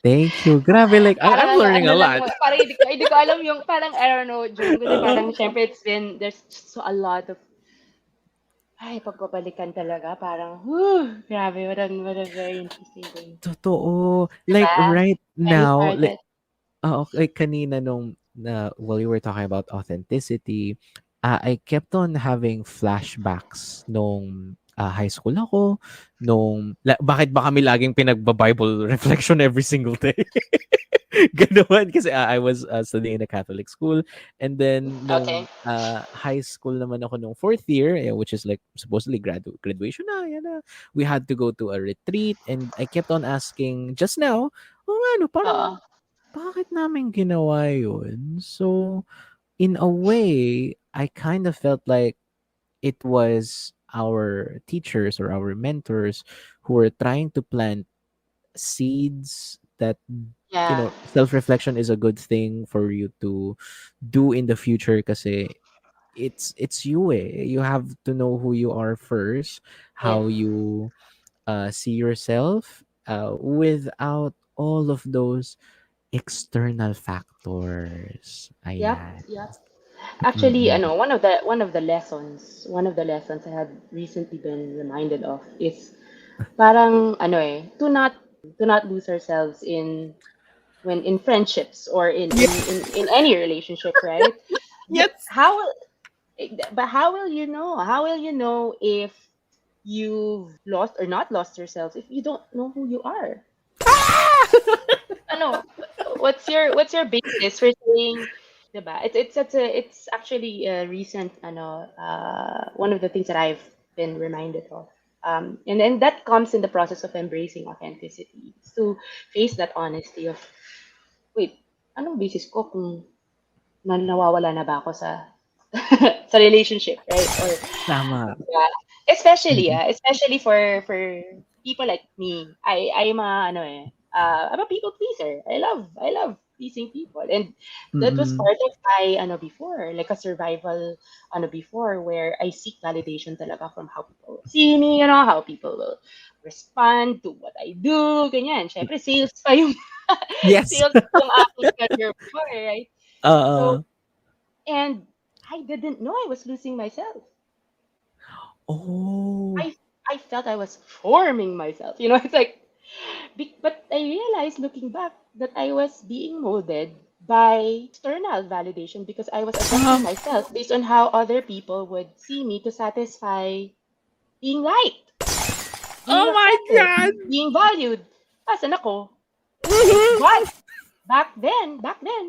Thank you. Grabe, like, parang I'm learning ano a lang, lot. parang hindi ko alam yung parang I don't know, Jerome, kasi parang syempre there's so a lot of ay pagpapalikan talaga parang whew, grabe, what a very interesting thing. Totoo. Like, Diba? right When we now, like, started. like kanina nung na while you were talking about authenticity, I kept on having flashbacks nung high school ako, bakit ba kami laging pinagba-Bible reflection every single day? Ganoon kasi I was studying in a Catholic school, and then Okay. nung high school naman ako nung fourth year, which is like supposedly graduation na, yan na. We had to go to a retreat, and I kept on asking just now, oh ano, Oo. parang bakit namin ginawa yun? So, in a way, I kind of felt like it was our teachers or our mentors who were trying to plant seeds that, Yeah. self-reflection is a good thing for you to do in the future kasi it's you you have to know who you are first, Yep. how you see yourself without all of those external factors. Yep. Ayan. Yep. Actually, Mm-mm. one of the lessons I had recently been reminded of is parang to not lose ourselves in when in friendships or in any relationship, right? But Yes. how will you know? How will you know if you've lost or not lost yourselves if you don't know who you are? Ano, what's your basis for saying, 'di ba? It's actually a recent one of the things that I've been reminded of. And then that comes in the process of embracing authenticity. It's to face that honesty of, wait, anong basis ko kung nawawala na ba ako sa sa relationship, right? Or Tama. yeah. Especially, Mm-mm. especially for people like me. I'm a people pleaser. I love pleasing people. And that was Mm-mm. part of my before, like a survival before where I seek validation talaga from how people see me, how people will respond to what I do, ganyan. Syempre, sales pa yung Yes. sales pa yung aking career before, right? So, Oo. and I didn't know I was losing myself. Oh. I I felt I was forming myself. It's like, But I realized looking back that I was being molded by external validation because I was adjusting Um, myself based on how other people would see me to satisfy being liked, being oh my accepted, god. being valued. Asan ako? Right? Mhm. But back then,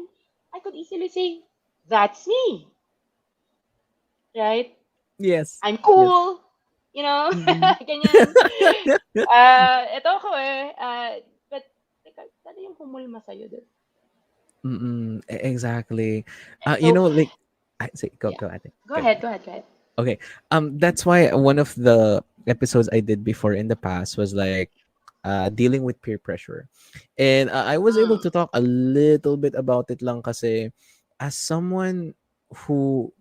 I could easily say, that's me, right? Yes. I'm Yes. cool, you know, Mm-mm. ganyan. Ito ako eh. But, teka, ano yung humulma sa'yo doon? Mm-mm. Exactly. You So, know, like, I say, go, yeah. go, Ate. Go Go. ahead, go ahead, go ahead. Okay. That's why one of the episodes I did before in the past was like dealing with peer pressure. And I was able Mm. to talk a little bit about it lang kasi as someone who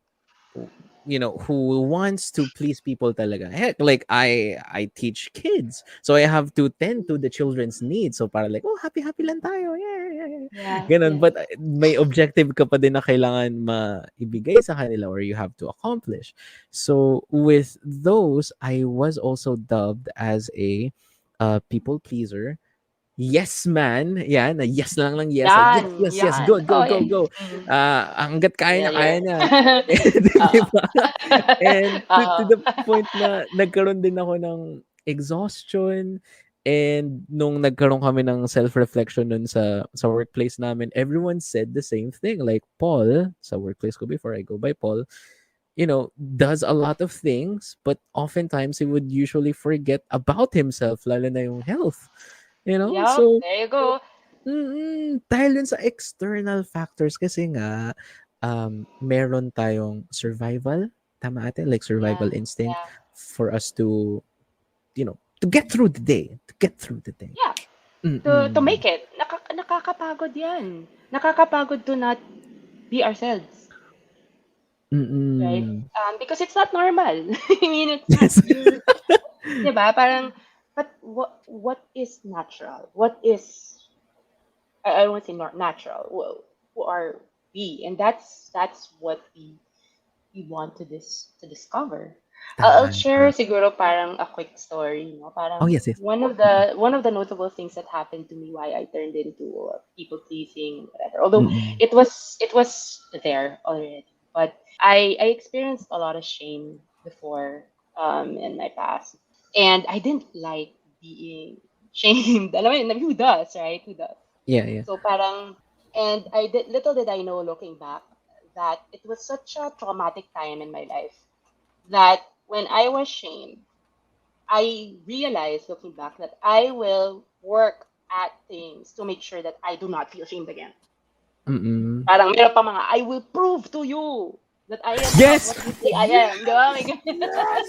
who wants to please people talaga. Heck, like I teach kids. So I have to tend to the children's needs. So para like, oh, happy lang tayo. Yeah, yeah, yeah. Yeah, Ganun. yeah. But may objective ka pa din na kailangan maibigay sa kanila or you have to accomplish. So with those, I was also dubbed as a people pleaser. Yes man, yan, na yes lang yes, like yes, Yan, yes, yes, yan. go, go, Oh, go, yeah. go. Mm. Hanggat Yeah, kaya yeah. niya. Di Oo. ba? And to Oo. the point na nagkaroon din ako ng exhaustion and nung nagkaroon kami ng self-reflection nun sa workplace namin, everyone said the same thing. Like Paul, sa workplace ko before I go by Paul, does a lot of things, but oftentimes he would usually forget about himself, lalo na yung health. Yup, So there you go. dahil yun sa external factors kasi nga, meron tayong survival, tama ate? Like Yeah, survival instinct yeah, for us to get through the day. To get through the day. yeah. To Mm-mm. make it, nakakapagod yan. Nakakapagod to not be ourselves, right? Mm-mm. Because it's not normal. I mean, it's not. Yes. You're, diba? Parang, but what is natural? What is, I won't say not natural. Who are we? And that's what we want to discover. I'll Tama, share tama. siguro parang a quick story, Oh, Parang yes, yes. one of the notable things that happened to me why I turned into people pleasing, whatever. Although Mm-mm. it was there already, but I experienced a lot of shame before in my past, and I didn't like being shamed. Alam mo yun, who does, right? Who does? Yeah, yeah. So parang, and little did I know looking back that it was such a traumatic time in my life that when I was shamed, I realized looking back that I will work at things to make sure that I do not feel shamed again. Mm-mm. Parang meron pa mga, I will prove to you that I am not Yes! what you say I am. Di ba? May ganun. Yes!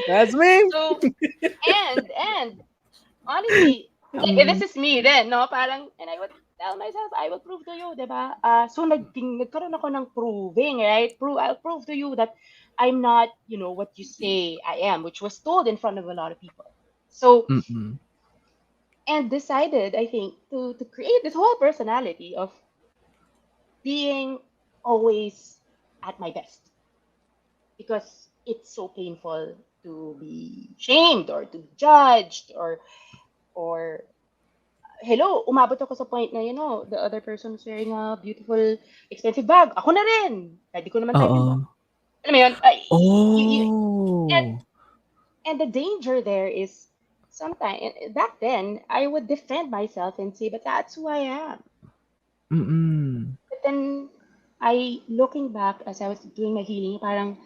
That's me! So, and honestly, this Mm-mm. is me then, no? Parang, and I would tell myself, I will prove to you, di ba? So, nagkaroon ako ng proving, right? I'll prove to you that I'm not, what you say I am, which was told in front of a lot of people. So, Mm-mm. and decided, I think, to create this whole personality of being always at my best because it's so painful to be shamed or to be judged or hello, umabot ako sa point na, the other person is wearing a beautiful, expensive bag. Ako na rin. Kahit di ko naman type yun. Oo. Alam mo yun? And, Oh! and the danger there is sometimes, back then, I would defend myself and say, but that's who I am. Mm. But then, looking back as I was doing my healing, parang,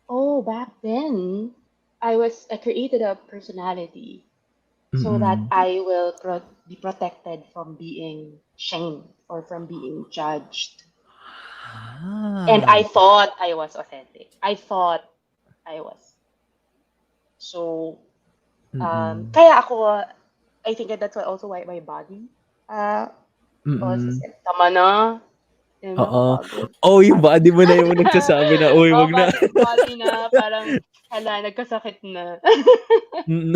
oh, back then, I created a personality so that Mm. I will be protected from being shamed or from being judged. And Ah. I thought I was authentic. I thought I was. So, Mm. kaya ako, I think that's why also why my body also Mm. said, tama na. Oo. Nakakapagod. Oh, yung body mo na yung nagsasabi na, "Uy, Oh, 'wag na." body na, parang, hala, nagkasakit na. Mm.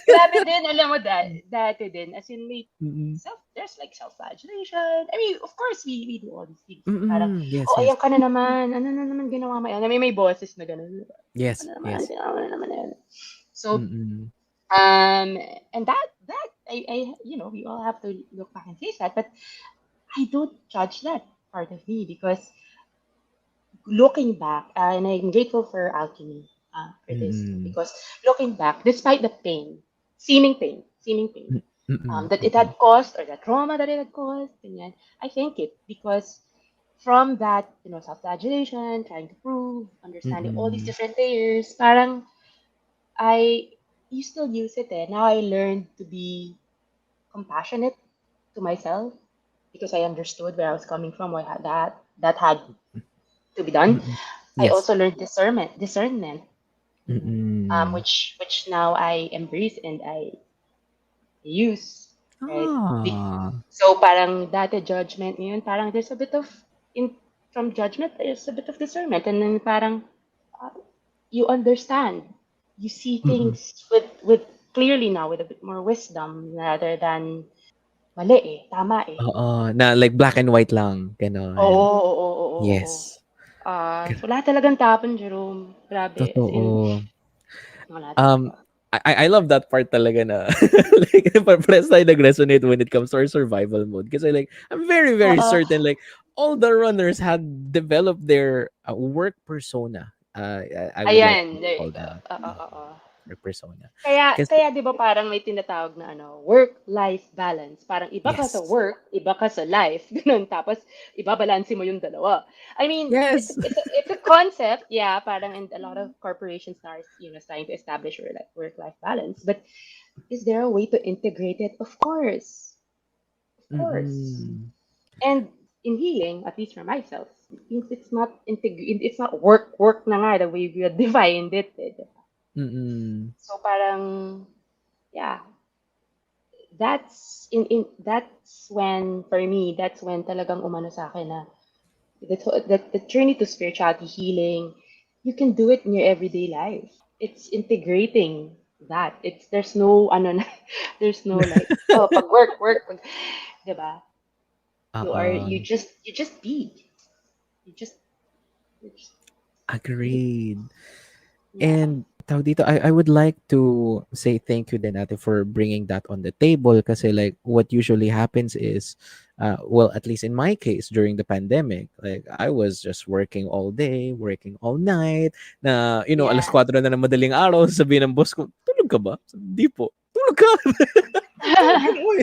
Grabe din, alam mo, dati din, as in, Mm. there's like self-flagellation. I mean, of course, we do all these things. Parang, Mm. Yes, oh, yes. ayan ka na naman, ano na naman ginawa mo yan? May boses na gano'n. Diba? Yes, Ano naman, yes. ginawa mo na naman yan. So, Mm. Um, and that we all have to look back and face that, but I don't judge that part of me because looking back, and I'm grateful for alchemy for this Mm-mm. because looking back, despite the seeming pain, Mm-mm. that it Mm-mm. had caused or the trauma that it had caused, ganyan, I thank it because from that, self-flagellation, trying to prove, understanding all these Mm-mm. different layers, parang I you still use it eh. Now I learned to be compassionate to myself because I understood where I was coming from, why that had to be done. Mm-mm. I Yes. also learned discernment, Mm-mm. which now I embrace and I use, right? Ah. So parang dati judgment ngayon, parang there's a bit of in from judgment, there's a bit of discernment, and then parang uh, you understand, you see Mm-mm. things with clearly now with a bit more wisdom rather than mali eh, tama eh. Oo, na like black and white lang, gano'n. Oo. Yes. So wala talagang tapon, Jerome. Grabe. As in, Totoo. wala Um, talaga. I love that part talaga na like parehas tayo nag-resonate when it comes to our survival mode. Kasi like, I'm very, very Oo. certain like all the runners had developed their work persona. I would like to Ayan, there you call go. that Oo. work persona. Kasi, Kaya 'di ba parang may tinatawag na work-life balance. Parang iba ka sa yes. work, iba ka sa life, gano'n. Tapos ibabalanse mo yung dalawa. I mean, Yes. it's a concept, yeah, parang and a lot of corporations are, trying to establish work-life balance. But is there a way to integrate it? Of course. Of course. Mm-mm. And in healing, at least for myself, since it's not work na nga the way we had defined it. Mm-mm. So parang yeah, that's when for me that's when talagang umano sa akin na the journey to spirituality healing, you can do it in your everyday life. It's integrating that. There's no ano na, there's no like pag work pag, 'di ba? Oo. You just be. You just you just be. Agreed. Yeah. And tawag dito, I would like to say thank you din ate for bringing that on the table kasi like what usually happens is well at least in my case during the pandemic like I was just working all day, working all night na alas Yes. 4 na ng madaling araw sabihin ng boss ko, tulog ka ba? Sabi, di po. Tulog ka. Gano'n.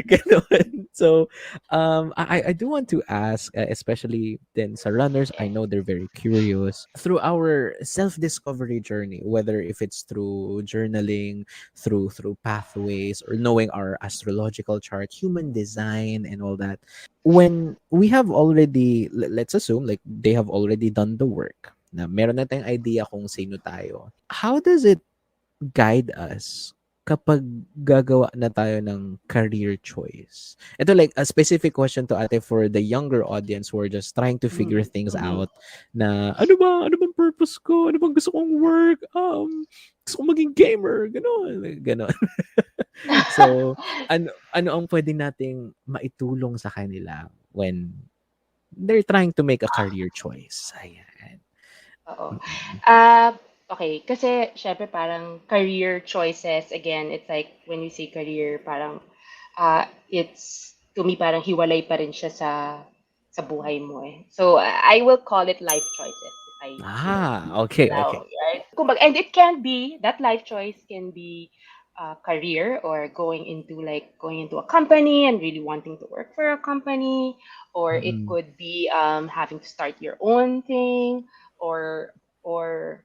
Gano'n. So, I do want to ask, especially then sa runners, I know they're very curious. Through our self-discovery journey, whether if it's through journaling, through pathways, or knowing our astrological chart, human design, and all that, when we have already, let's assume, like they have already done the work, na meron na tayong idea kung sino tayo. How does it guide us kapag gagawa na tayo ng career choice? Ito like a specific question to ate for the younger audience who are just trying to figure Mm, things mm. out na ano ba? Ano bang purpose ko? Ano bang gusto kong work? Gusto kong maging gamer. Ganon. Ganon. So, ano ang pwede nating maitulong sa kanila when they're trying to make a career choice? Ayan. Oo. Mm-mm. Ah, okay. Kasi, syempre, parang career choices, again, it's like, when you say career, parang, to me, parang hiwalay pa rin siya sa buhay mo eh. So, I will call it life choices, if I, Okay, allow, okay. right? Kumbaga, and it can be, that life choice can be career or going into a company and really wanting to work for a company, or it Mm-mm. could be having to start your own thing, or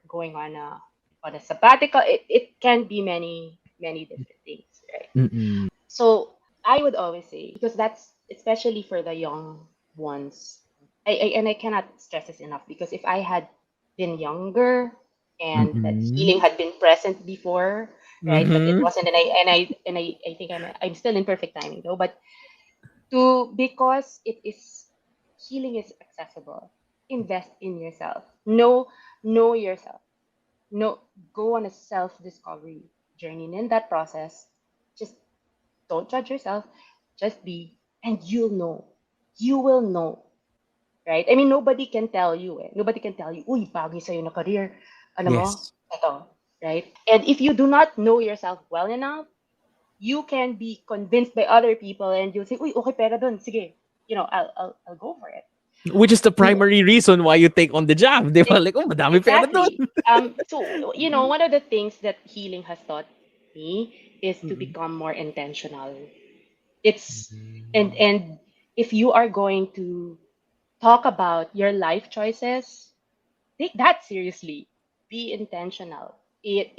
going on a sabbatical. It can be many different things, right? Mm-mm. So I would always say, because that's especially for the young ones. And I cannot stress this enough, because if I had been younger and that Mm. healing had been present before, right? But it Mhm. wasn't, and I think I'm still in perfect timing though. But because it is healing is accessible, invest in yourself. Know yourself. No, go on a self discovery journey. And in that process, just don't judge yourself. Just be, and you'll know. You will know, right? I mean, nobody can tell you. Eh. Nobody can tell you, uy, bagay sa'yo na career. Ano mo? Yes. Ito. right? And if you do not know yourself well enough, you can be convinced by other people and you'll say, uy, okay pera dun, sige. I'll go for it. Which is the Mm, primary reason why you take on the job. Di ba? ex- Like, oh, madami pera Exactly. doon. So, one of the things that healing has taught me is to Mm-mm. become more intentional. It's Mm. and if you are going to talk about your life choices, take that seriously. Be intentional. If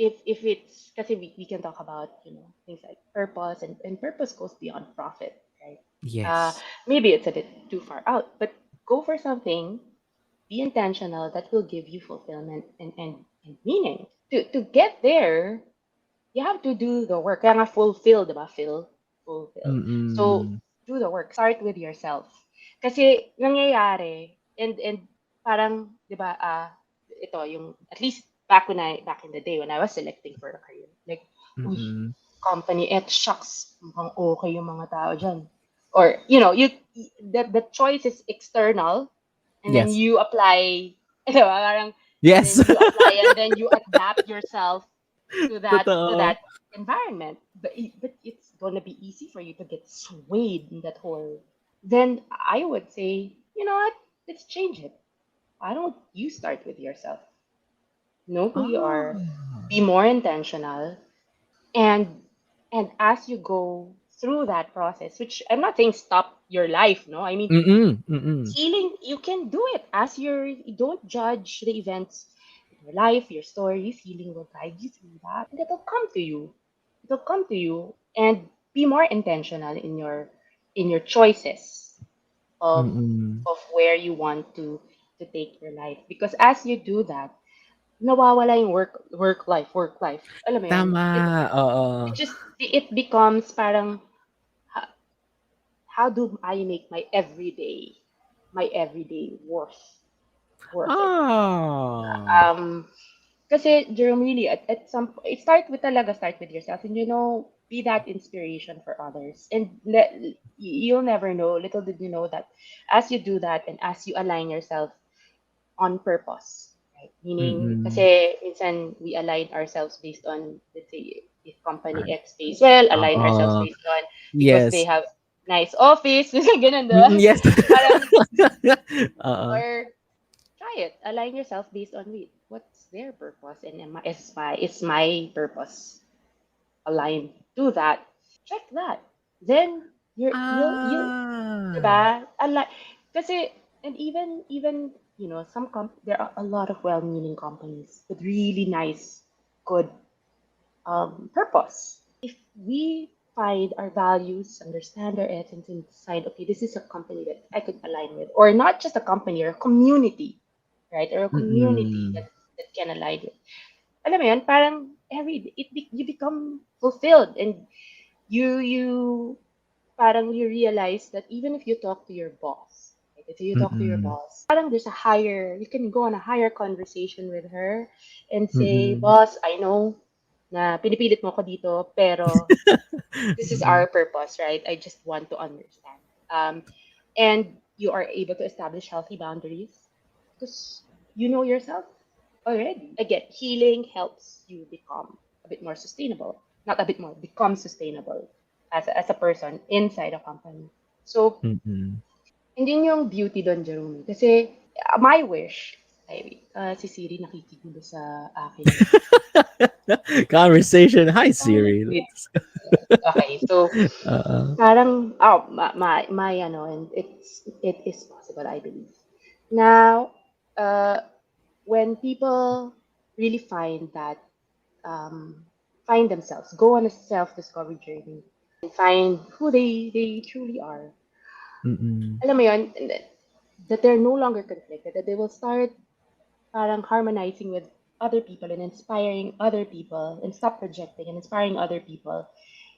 it's because we can talk about things like purpose, and purpose goes beyond profit, right? Uh, Yes. Maybe it's a bit too far out, but go for something. Be intentional that will give you fulfillment and meaning. To get there, you have to do the work. Kaya nga fulfill, diba? Fulfill. So, Mm-mm. do the work. Start with yourself. Kasi, nangyayari, and parang, diba, ito, yung, at least back in the day when I was selecting for a career, like, uy, Mm-mm. company X, shucks, mukhang okay yung mga tao dyan. Or, the choice is external, and then Yes. you apply, diba, parang, and Yes. then you apply, and then you adapt yourself to that Totoo. environment. But it's gonna be easy for you to get swayed in that whole. Then I would say, you know what? Let's change it. Why don't you start with yourself? Know who you are. Ah. Be more intentional, and as you go through that process, which I'm not saying stop your life, no. I mean, Mm-mm. Mm-mm. healing, you can do it as you don't judge the events in your life, your stories. Healing will guide you through that, and it'll come to you. And be more intentional in your choices of Mm-mm. where you want to take your life, because as you do that, nawawala yung work life, alam mo yun, Tama. Oo. it becomes parang, how, how do I make my everyday worth it. Ah. Um, Kasi, Jerome, really, at start with yourself, and be that inspiration for others. And you'll never know, little did you know that as you do that and as you align yourself on purpose, right? Meaning, Mm-mm. kasi minsan we align ourselves based on, let's say, if company X pays well, align ourselves Oo. based on because they Yes. have nice office, ganun, Mm, diba? yes. Parang, Oo. or try it. Align yourself based on, wait, what's their purpose, and is my purpose aligned to that? Check that. Then you'll Ah. diba? Kasi, and even there are a lot of well-meaning companies with really nice, good purpose. If we find our values, understand our essence, and decide, okay, this is a company that I could align with, or not just a company, or a community, right? Or a community Mm-mm. that can align with. Alam mo yun, parang you become fulfilled, and you parang you realize that even if you talk to your boss, right? If you talk to your Mm-mm. boss, parang you can go on a higher conversation with her and say, Mm-mm. boss, I know na pinipilit mo ko dito, pero this is Mm-mm. our purpose, right? I just want to understand. And you are able to establish healthy boundaries because you know yourself already. Again, healing helps you become a bit more sustainable. Not a bit more, become sustainable as a person inside a company. So, Mm-mm. hindi yung beauty doon, Jerome. Kasi, my wish, ay, si Siri nakikigulo sa aking Conversation. Hi, Ay, Siri. wait. Okay, so Uh-uh. parang my ano, and it is possible, I believe. Now, when people really find themselves, go on a self-discovery journey, and find who they truly are. Mm-mm. Alam mo yun, that they're no longer conflicted, that they will start parang harmonizing with other people and inspiring other people, and stop projecting and inspiring other people.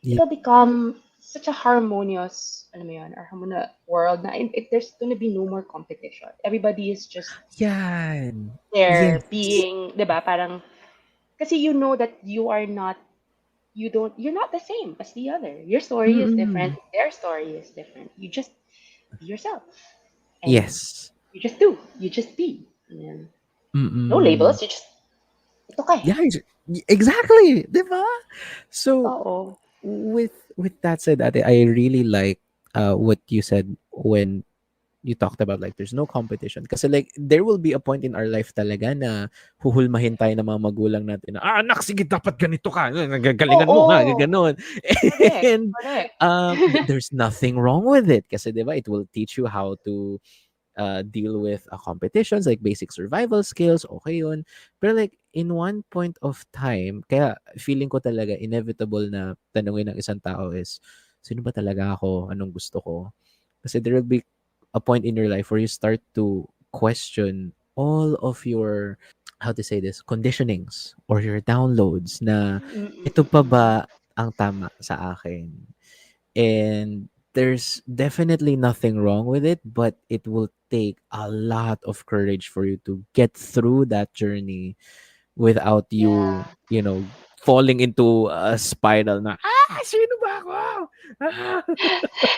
Yeah. It'll become such a harmonious, alam mo yun, or harmonious world na there's gonna be no more competition. Everybody is just Yan. there Yes. being, 'di ba? Parang kasi you know that you're not the same as the other. Your story is different, Mm-mm. their story is different. You just be yourself. And Yes. you just do. You just be. And no Mm-mm. labels, you just Ito ka eh. Yeah, exactly, 'di ba? So Oo. with that said, ate, I really like what you said when you talked about like there's no competition kasi like there will be a point in our life talaga na huhulmahin tayo ng mga magulang natin na anak sige dapat ganito ka galingan mo nga Oo. ganon Correct. and Correct. there's nothing wrong with it kasi 'di ba it will teach you how to deal with competitions like basic survival skills, okay yun. Pero like in one point of time, kaya feeling ko talaga inevitable na tanungin ng isang tao is, sino ba talaga ako? Anong gusto ko? Kasi there will be a point in your life where you start to question all of your, how to say this, conditionings or your downloads na ito pa Mm. ba ang tama sa akin? And there's definitely nothing wrong with it, but it will take a lot of courage for you to get through that journey without you, Yeah. falling into a spiral na, sino ba ako? Ah!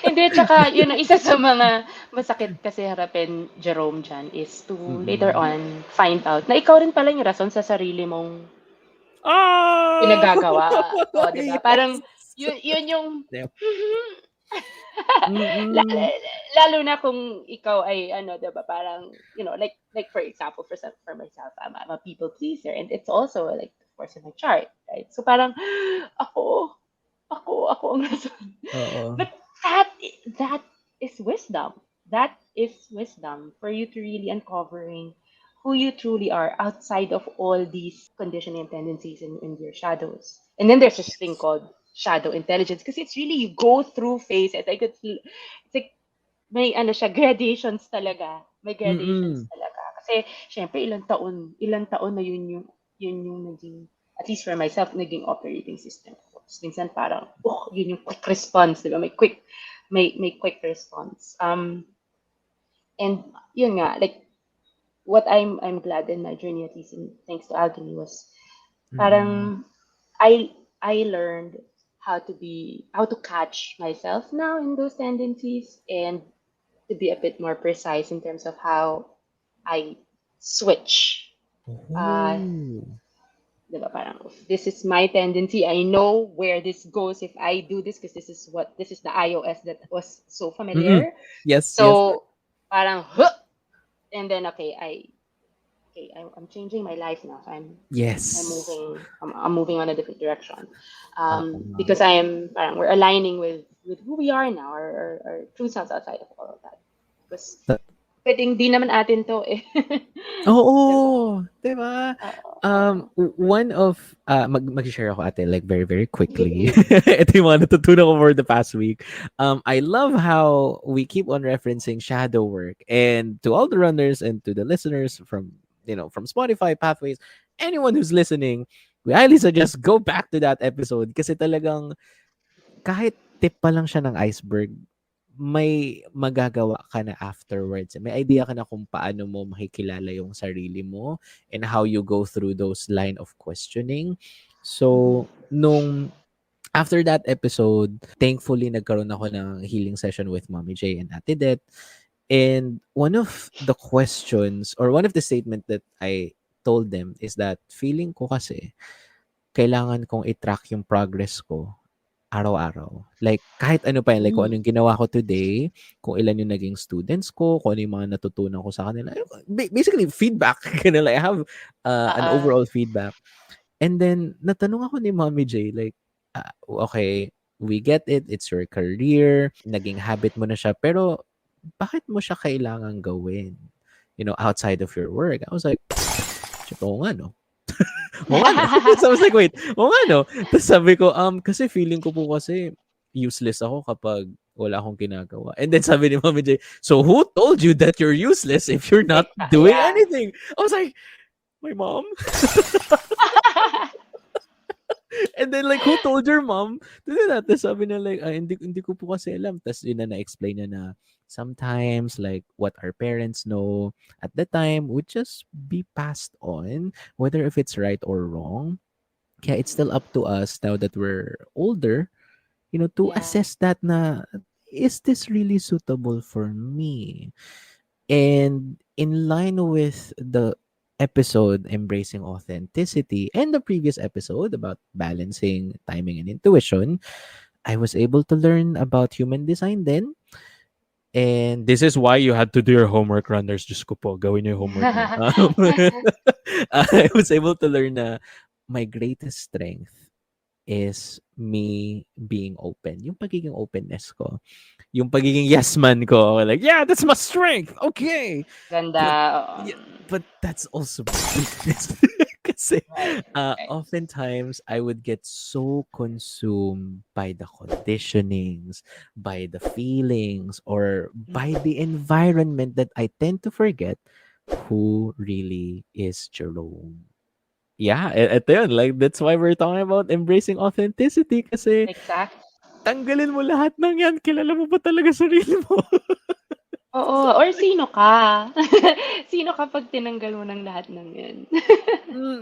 Hindi, tsaka yun ang isa sa mga masakit kasi harapin, Jerome, diyan is to later Mm-mm. on find out na ikaw rin pala yung rason sa sarili mong Oh! pinagagawa. O, 'di ba? Parang Yes! yun yung Yep. la Mm-mm. lalo na kung ikaw ay ano, 'di ba, parang, like for example, for myself, I'm a people pleaser and it's also like of course in my chart, right? So parang ako, ako ang rason. Oo. But that is wisdom. That is wisdom for you to really uncovering who you truly are outside of all these conditioning tendencies in your shadows. And then there's this thing Yes. called shadow intelligence because it's really you go through phases. It's like may ano siya, gradations talaga. May gradations Mm-mm. talaga. Kasi syempre ilang taon na yun yung naging, at least for myself, naging operating system ko. Tapos minsan parang, yun yung quick response, di ba? May quick response. And yun nga, like what I'm glad in my journey, at least thanks to alchemy, was Mm-mm. parang I learned how to catch myself now in those tendencies and to be a bit more precise in terms of how I switch. Uh, Oh. diba, parang if this is my tendency, I know where this goes if I do this because this is the iOS that was so Mm-mm. familiar. Yes, yes. So parang huh, and then I'm changing my life now. So Yes. I'm moving on a different direction. Oo. Because parang we're aligning with who we are now, our true selves outside of all of that. Because pwedeng di naman atin to eh. Diba? Oo, 'di ba? Oo, oo. One of mag-share ako ate like very very quickly. Sige. Ito yung mga natutunan ko for the past week. I love how we keep on referencing shadow work, and to all the runners and to the listeners from from Spotify, Pathways, anyone who's listening, we highly suggest go back to that episode kasi talagang kahit tip pa lang siya ng iceberg, may magagawa ka na afterwards. May idea ka na kung paano mo makikilala yung sarili mo and how you go through those line of questioning. Mhm. So, nung after that episode, thankfully nagkaroon ako ng healing session with Mommy J and Ate Det. And one of the questions or one of the statement that I told them is that feeling ko kasi kailangan kong i-track yung progress ko araw-araw. Like, kahit ano pa yan, like kung ano Mm. yung ginawa ko today, kung ilan yung naging students ko, kung ano yung mga natutunan ko sa kanila. Basically, feedback. Ganun, like, I have an Ah, overall feedback. And then, natanong ako ni Mommy J, like, okay, we get it, it's your career, naging habit mo na siya, pero bakit mo siya kailangan gawin? Outside of your work. I was like, shit, oo nga, no? Oo nga, no? So I was like, wait, oo nga, no? Tapos sabi ko, kasi feeling ko po kasi useless ako kapag wala akong ginagawa. And then sabi ni Mami J, so who told you that you're useless if you're not doing yeah. anything? I was like, my mom? And then like, who told your mom to do that? Tapos sabi niya like, hindi ko po kasi alam. Tapos yun na-explain niya na sometimes like what our parents know at the time would just be passed on, whether if it's right or wrong. Kaya it's still up to us now that we're older, to Yeah. assess that na, is this really suitable for me? And in line with the episode, Embracing Authenticity, and the previous episode about balancing timing and intuition, I was able to learn about human design then. And this is why you had to do your homework, runners. Diyos ko po, gawin niyo yung homework niyo. I was able to learn na my greatest strength is me being open. Yung pagiging openness ko. Yung pagiging yes man ko. Like, yeah, that's my strength. Okay. Ganda. But Oo. yeah, but that's also my weakness. Kasi Right, right. oftentimes I would get so consumed by the conditionings, by the feelings, or by Mm. the environment that I tend to forget who really is Jerome. Yeah, ito yun. Like, that's why we're talking about embracing authenticity kasi Exact. tanggalin mo lahat ng yan. Kilala mo ba talaga sarili mo? Oo, or sino ka? Sino ka 'pag tinanggal mo ng lahat ng 'yan? Mm,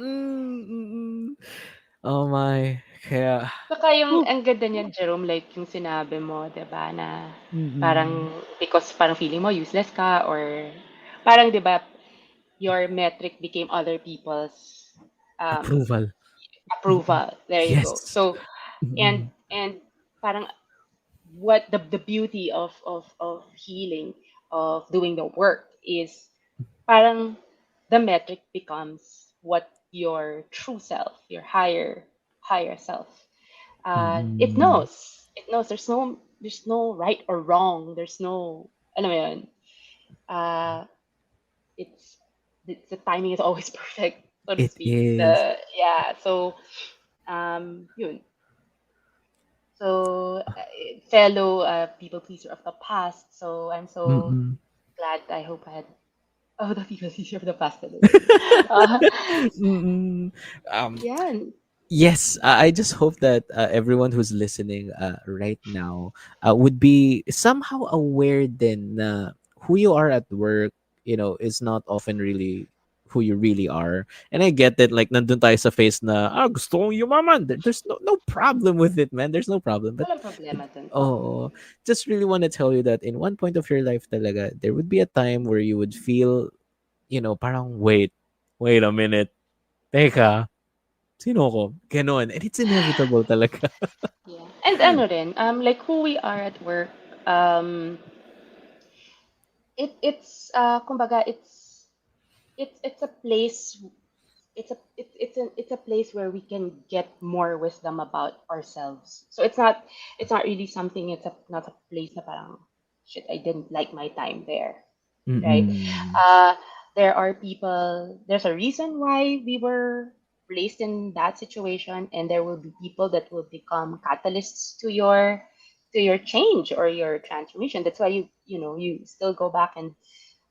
mm. Oh my. Kaya, Saka yung whew, ang ganda niyan, Jerome, like yung sinabi mo, 'di ba, na mm. parang because parang feeling mo useless ka or parang 'di ba, your metric became other people's um, Approval. Mm. approval. There you go. Yes. So, Mm, and parang what the beauty of healing, of doing the work is parang the metric becomes what your true self, your higher self. It mm. knows. It knows. There's no right or wrong. There's no alam mo yun. Uh, it's the timing is always perfect, so to It speak. is. The yeah. So yun. So fellow people pleaser of the past. So I'm so Mm. glad. I hope I had the people pleaser of the past already. Uh, Mm. Um, yeah. yes, I just hope that everyone who's listening right now would be somehow aware then na who you are at work, is not often really who you really are. And I get that, like, nandun tayo sa face na, gusto kong yumaman. There's no problem with it, man. There's no problem. But, Walang problema dun. Oo. oh, just really want to tell you that in one point of your life talaga, there would be a time where you would feel, parang, wait a minute. Teka, sino ko? Ganon. And it's inevitable talaga. Yeah. And ano rin, like who we are at work, um, it's kumbaga it's a place it's a place where we can get more wisdom about ourselves. So it's not really something, it's not a place na parang shit, I didn't like my time there, right? Mm-mm. Uh, there are people, there's a reason why we were placed in that situation, and there will be people that will become catalysts to your change or your transformation. That's why you still go back and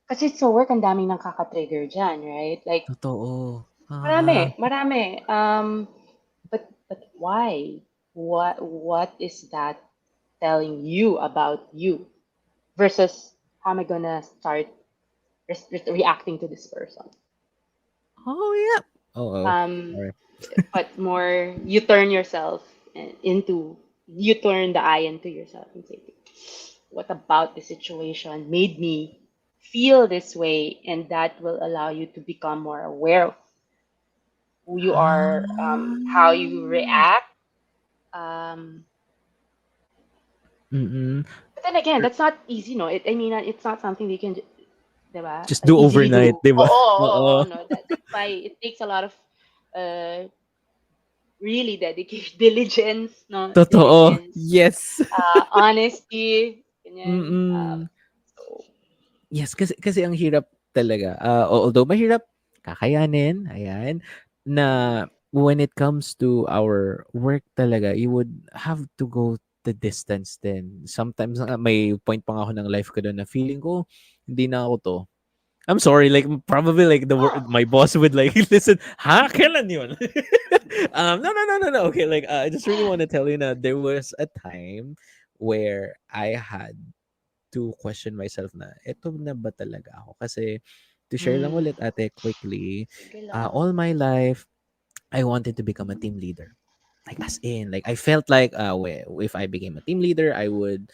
kasi sa work ang daming nakaka-trigger dyan, right? Like Totoo. marami, marami. But why? What is that telling you about you versus how am I gonna start reacting to this person? Oh, yeah. Oh. Um, Sorry. but more you turn yourself into you turn the eye into yourself and say, what about the situation made me feel this way? And that will allow you to become more aware of who you are, how Ah. you react. Um, Mm-mm. but then again, that's not easy, no? I mean, it's not something we can, diba? Just do Easily overnight, do. di ba? Oo, Oo. no. That's why it takes a lot of uh, really dedication, diligence, no? Totoo. Diligence, Yes. honesty, ganyan. Mm-mm. So, Yes, kasi ang hirap talaga. Although mahirap kakayanin, ayan, na when it comes to our work talaga, you would have to go the distance din. Sometimes nga may point pa nga ako ng life ko doon na feeling ko hindi na ako 'to. I'm sorry, like probably like oh, my boss would like listen, ha? Kailan yun? No, no, no, no, no. Okay, like I just really want to tell you na there was a time where I had to question myself na, eto na ba talaga ako? Kasi, to share lang mm, ulit ate quickly, sige lang. all my life, I wanted to become a team leader. Like as in, like I felt like if I became a team leader, I would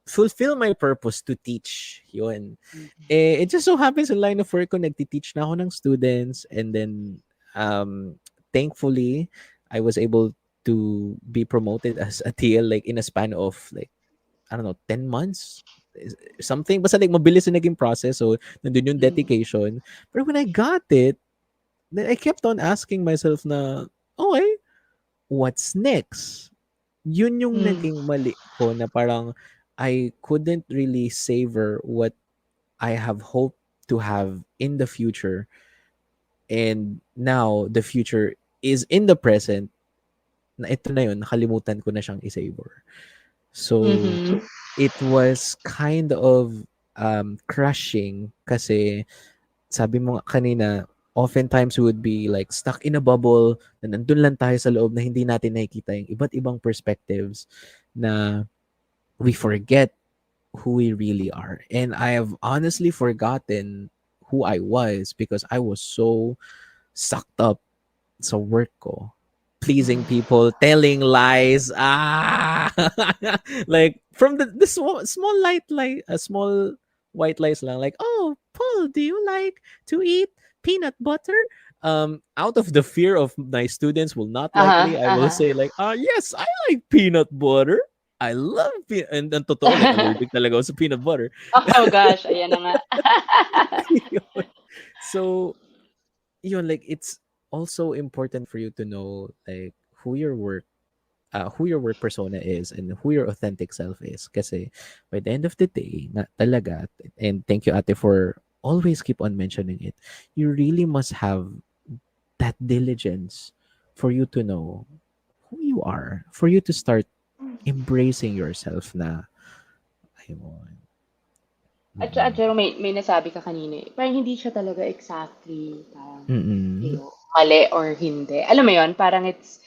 fulfill my purpose to teach. Yun. Eh, it just so happens in line of work ko, nagtiteach na ako ng students. And then, um, thankfully, I was able to be promoted as a TL like in a span of like, I don't know, 10 months? Something. Basta like mabilis na naging process. So, nandun yung Mm. dedication. But when I got it, then I kept on asking myself na, okay, what's next? Yun yung Mm. naging mali ko na parang I couldn't really savor what I have hoped to have in the future, and now the future is in the present, na ito na yun, nakalimutan ko na siyang i-savor. So, Mhm. it was kind of crushing kasi sabi mo nga kanina, oftentimes we would be like stuck in a bubble na nandun lang tayo sa loob na hindi natin nakikita yung iba't ibang perspectives na we forget who we really are. And I have honestly forgotten who I was because I was so sucked up sa work ko. Pleasing people, telling lies. Like from the small small white lies lang. Like, oh, Paul, do you like to eat peanut butter? Out of the fear of my students will not like Uh-huh, me, I will uh-huh. say like, yes, I like peanut butter. I love and totoo, like allergic talaga ako sa peanut butter. Oh gosh, ayan na nga. Yun. So, yun, like it's also important for you to know like who your work persona is and who your authentic self is. Kasi by the end of the day, na talaga, and thank you ate for always keep on mentioning it, you really must have that diligence for you to know who you are, for you to start embracing yourself na, ayun. At Mm-mm. Jerome, may nasabi ka kanina eh. Parang hindi siya talaga exactly parang Mm-mm. mali or hindi. Alam mo yon, parang it's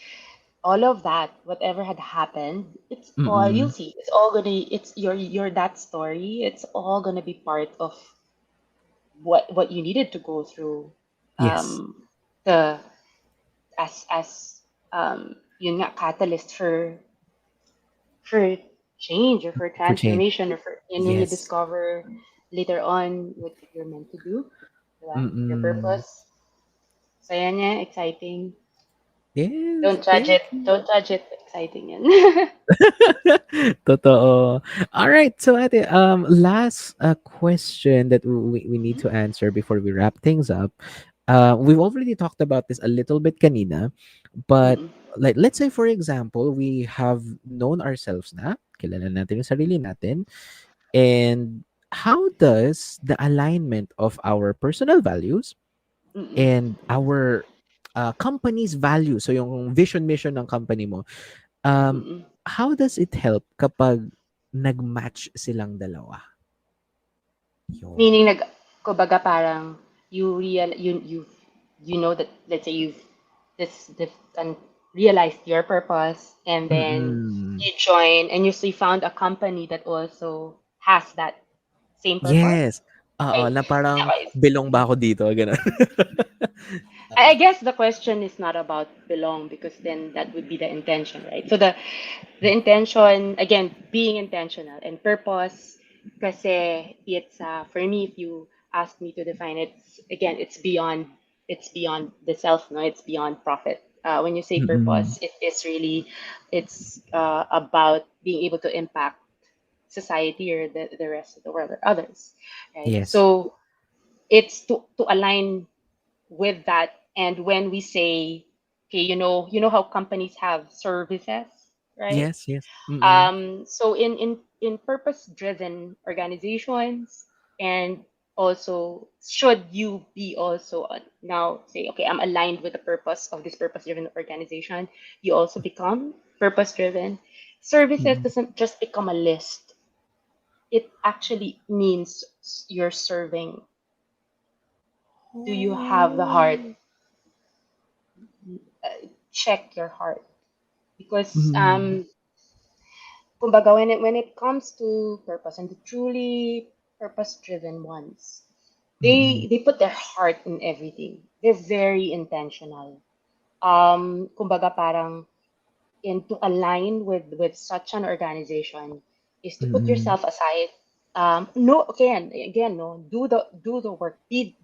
all of that, whatever had happened, it's all you'll Mm-mm. see. It's all gonna it's your that story. It's all gonna be part of what you needed to go through. Yes. The as yun nga catalyst for change or for For change. transformation or for and when you Yes. discover later on what you're meant to do, diba? Your Mm-mm. purpose. Saya niya, exciting. Yes. Don't judge Thank it. you. Don't judge it. Exciting yan. Totoo. All right. So, ate, last question that we need to answer before we wrap things up. We've already talked about this a little bit kanina, but Mm-mm. like let's say for example, we have known ourselves na, kilala natin yung sarili natin, and how does the alignment of our personal values Mm-mm. and our company's value, so yung vision mission ng company mo, um, Mm-mm. how does it help kapag nag-match silang dalawa? Yun. Meaning kumbaga parang you know that let's say you've this and realized your purpose and then Mm-mm. you join and you found a company that also has that same purpose. Yes. Oo, Okay. na parang Okay. belong ba ako dito? Ganun. I guess the question is not about belong because then that would be the intention, right? So the intention again being intentional and purpose kasi it's for me if you ask me to define it again it's beyond the self, no, it's beyond profit. When you say Mm-mm. purpose it is really it's about being able to impact society or the rest of the world or others, right? Yes. So it's to align with that. And when we say, okay, you know how companies have services, right? Yes, yes. Mm-mm. So in purpose-driven organizations, and also should you be also now say, okay, I'm aligned with the purpose of this purpose-driven organization, you also become purpose-driven. Services Mm-mm. doesn't just become a list. It actually means you're serving. Do you have the heart? Oh. Check your heart because Mm-mm. kumbaga when it comes to purpose and the truly purpose driven ones, Mm-mm. they put their heart in everything. They're very intentional. Kumbaga parang and to align with such an organization is to put Mm-mm. yourself aside. No, again, no, do the work. Be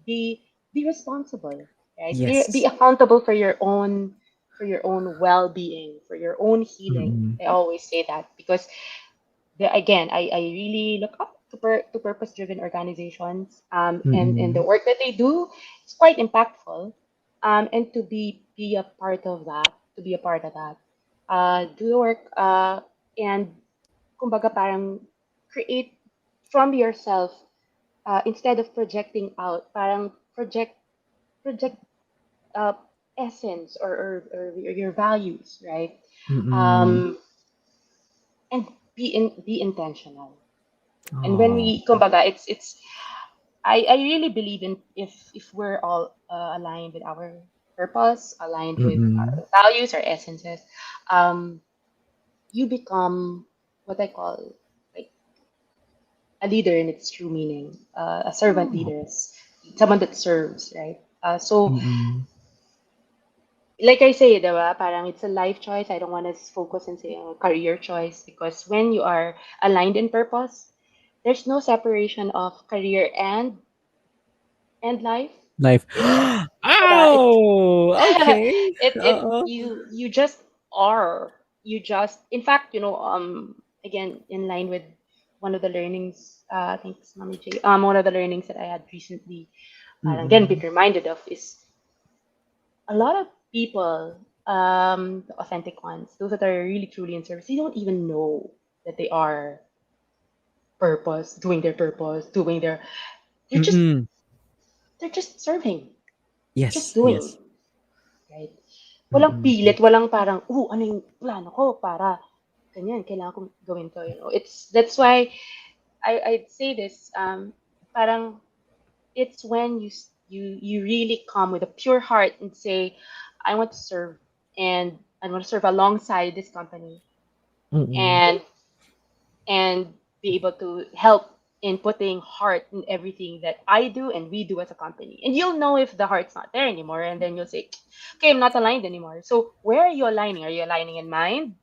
responsible, right? Be Yes. accountable for your own well-being, for your own healing. Mm-mm. I always say that because again, I really look up to purpose-driven organizations, and the Mm-mm. work that they do is quite impactful. And to be a part of that, do the work, and kumbaga parang create from yourself, instead of projecting out, parang project uh, essence, or your values, right? Mm-mm. Um, and be intentional. And when Oh. we kumbaga, it's I really believe in, if we're all aligned with our purpose, aligned with Mm-mm. our values, our essences, um, you become what I call like a leader in its true meaning. A servant Oh. leader is someone that serves, right? So Mm-mm. like I say, diba, parang it's a life choice. I don't want to focus on saying a career choice, because when you are aligned in purpose, there's no separation of career and life. Life. Diba? Oh, okay. It Uh-uh. you just are. In fact, again, in line with one of the learnings, thanks, Mommy J. One of the learnings that I had recently, again, been Mm-mm. reminded of, is a lot of people, the authentic ones, those that are really truly in service, they don't even know that they are purpose, doing their, they're just Mm-mm. they're just serving, they're just Yes, doing, yes. right? Walang Mm-mm. pilit, walang parang, ano yung plano ko para ganyan, kailangan kong gawin to, that's why I'd say this, parang it's when you really come with a pure heart and say, I want to serve, and I want to serve alongside this company, Mm-mm. and be able to help in putting heart in everything that I do and we do as a company. And you'll know if the heart's not there anymore, and then you'll say, okay, I'm not aligned anymore. So where are you aligning? Are you aligning in mind?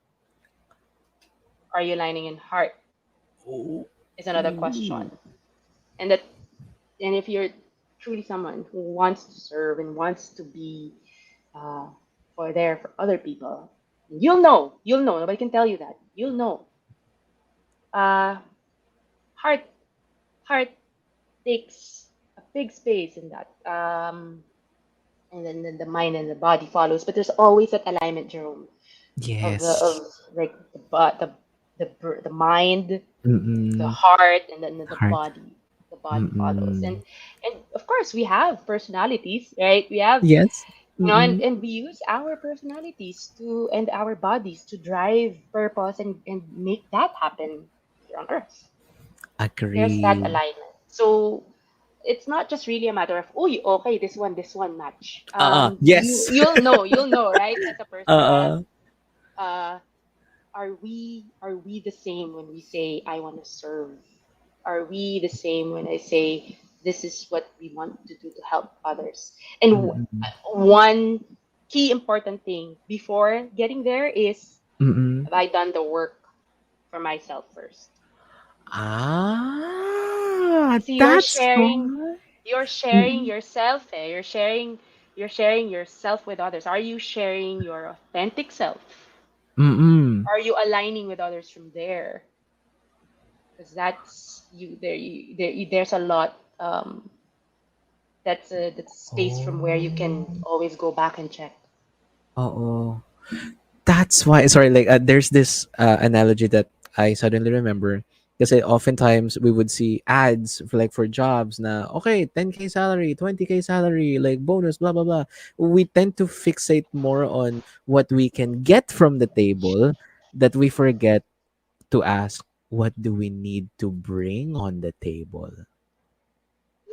Are you aligning in heart? Oh. Is another question. And that and if you're truly someone who wants to serve and wants to be, uh, for other people, you'll know. Nobody can tell you that. You'll know. Uh, heart heart takes a big space in that. And then the mind and the body follows, but there's always that alignment, Jerome, of Yes. like the mind, the Mm-mm. heart, and then the Heart. body. The body follows, and Mm-mm. and of course we have personalities, right? We have, Yes. and Mm-mm. we use our personalities to and our bodies to drive purpose, and make that happen here on Earth. There's that Agree. alignment. So it's not just really a matter of, oh, okay, this one match. You Yes. you'll know, right? As a person that, Uh-uh. uh, are we the same when we say I want to serve? Are we the same when I say this is what we want to do to help others? And Mm-mm. one key important thing before getting there is, Mm-mm. have I done the work for myself first? See, That's why. you're sharing Mm-mm. yourself, you're sharing yourself with others. Are you sharing your authentic self? Mm-mm. Are you aligning with others from there? Because that's there's a lot, that's a space from where you can Oh. always go back and check. Oh. That's why, sorry, like there's this analogy that I suddenly remember, because oftentimes we would see ads for like for jobs na okay, 10K salary, 20K salary, like bonus, blah blah blah. We tend to fixate more on what we can get from the table, that we forget to ask, what do we need to bring on the table.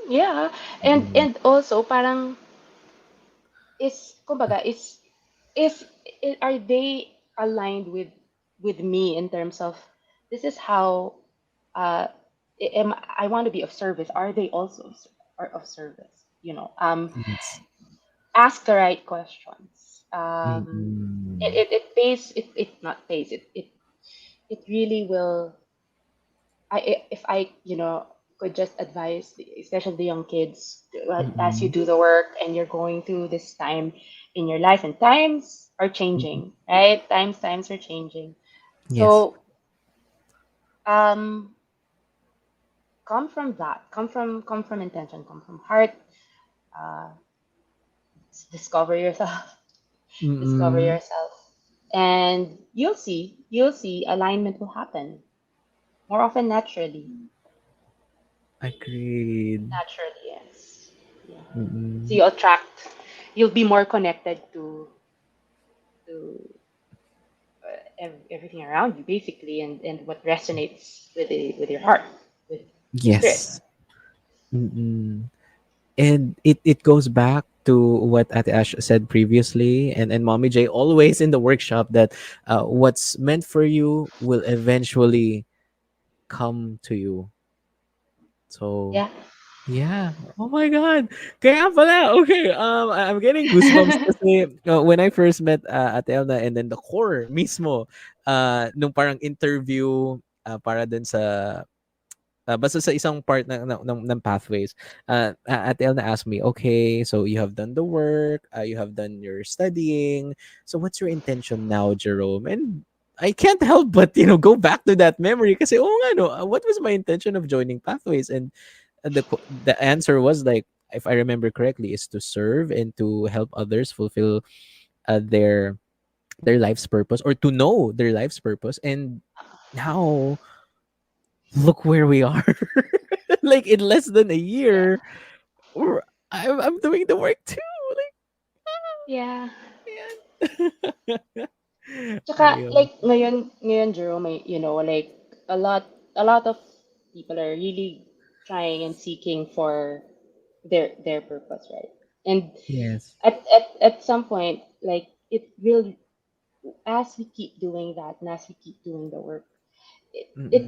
Yeah, and Mm. and also parang is kumbaga is are they aligned with me in terms of, this is how, uh I want to be of service. Are they also are of service? Yes. Ask the right questions. Mm-mm. It pays, it not pays, it really will. If I, could just advise, especially the young kids, as you Mm-mm. do the work and you're going through this time in your life, and times are Mm-mm. changing, right? Times are changing. Yes. So, um, come from that, come from intention, come from heart. Uh, discover yourself, discover Mm-mm. yourself, and you'll see alignment will happen more often naturally. Agreed. Naturally, yes. Yeah. So Mm-mm. you attract, you'll be more connected to everything around you, basically, and what resonates with your heart, with your spirit. Yes. Mm-mm. And it goes back to what Ate Ash said previously, and Mommy J always in the workshop, that what's meant for you will eventually come to you. So Yeah. yeah. Oh my God. Kaya pala. Okay. I'm getting goosebumps kasi when I first met Ate Elna, and then the core mismo, nung parang interview para dun sa basta sa isang part ng pathways, Ate Elna asked me, okay, so you have done the work, you have done your studying. So what's your intention now, Jerome? And I can't help but, go back to that memory kasi, oh nga, no, what was my intention of joining Pathways? And the answer was like, if I remember correctly, is to serve and to help others fulfill their life's purpose, or to know their life's purpose. And now look where we are. Like in less than a Yeah. year, we're, I'm doing the work too. Yeah. Like, man. Tsaka, Ayun. like, ngayon, Jerome, like, a lot of people are really trying and seeking for their purpose, right? And Yes. at some point, like, it will, as we keep doing that, and as we keep doing the work,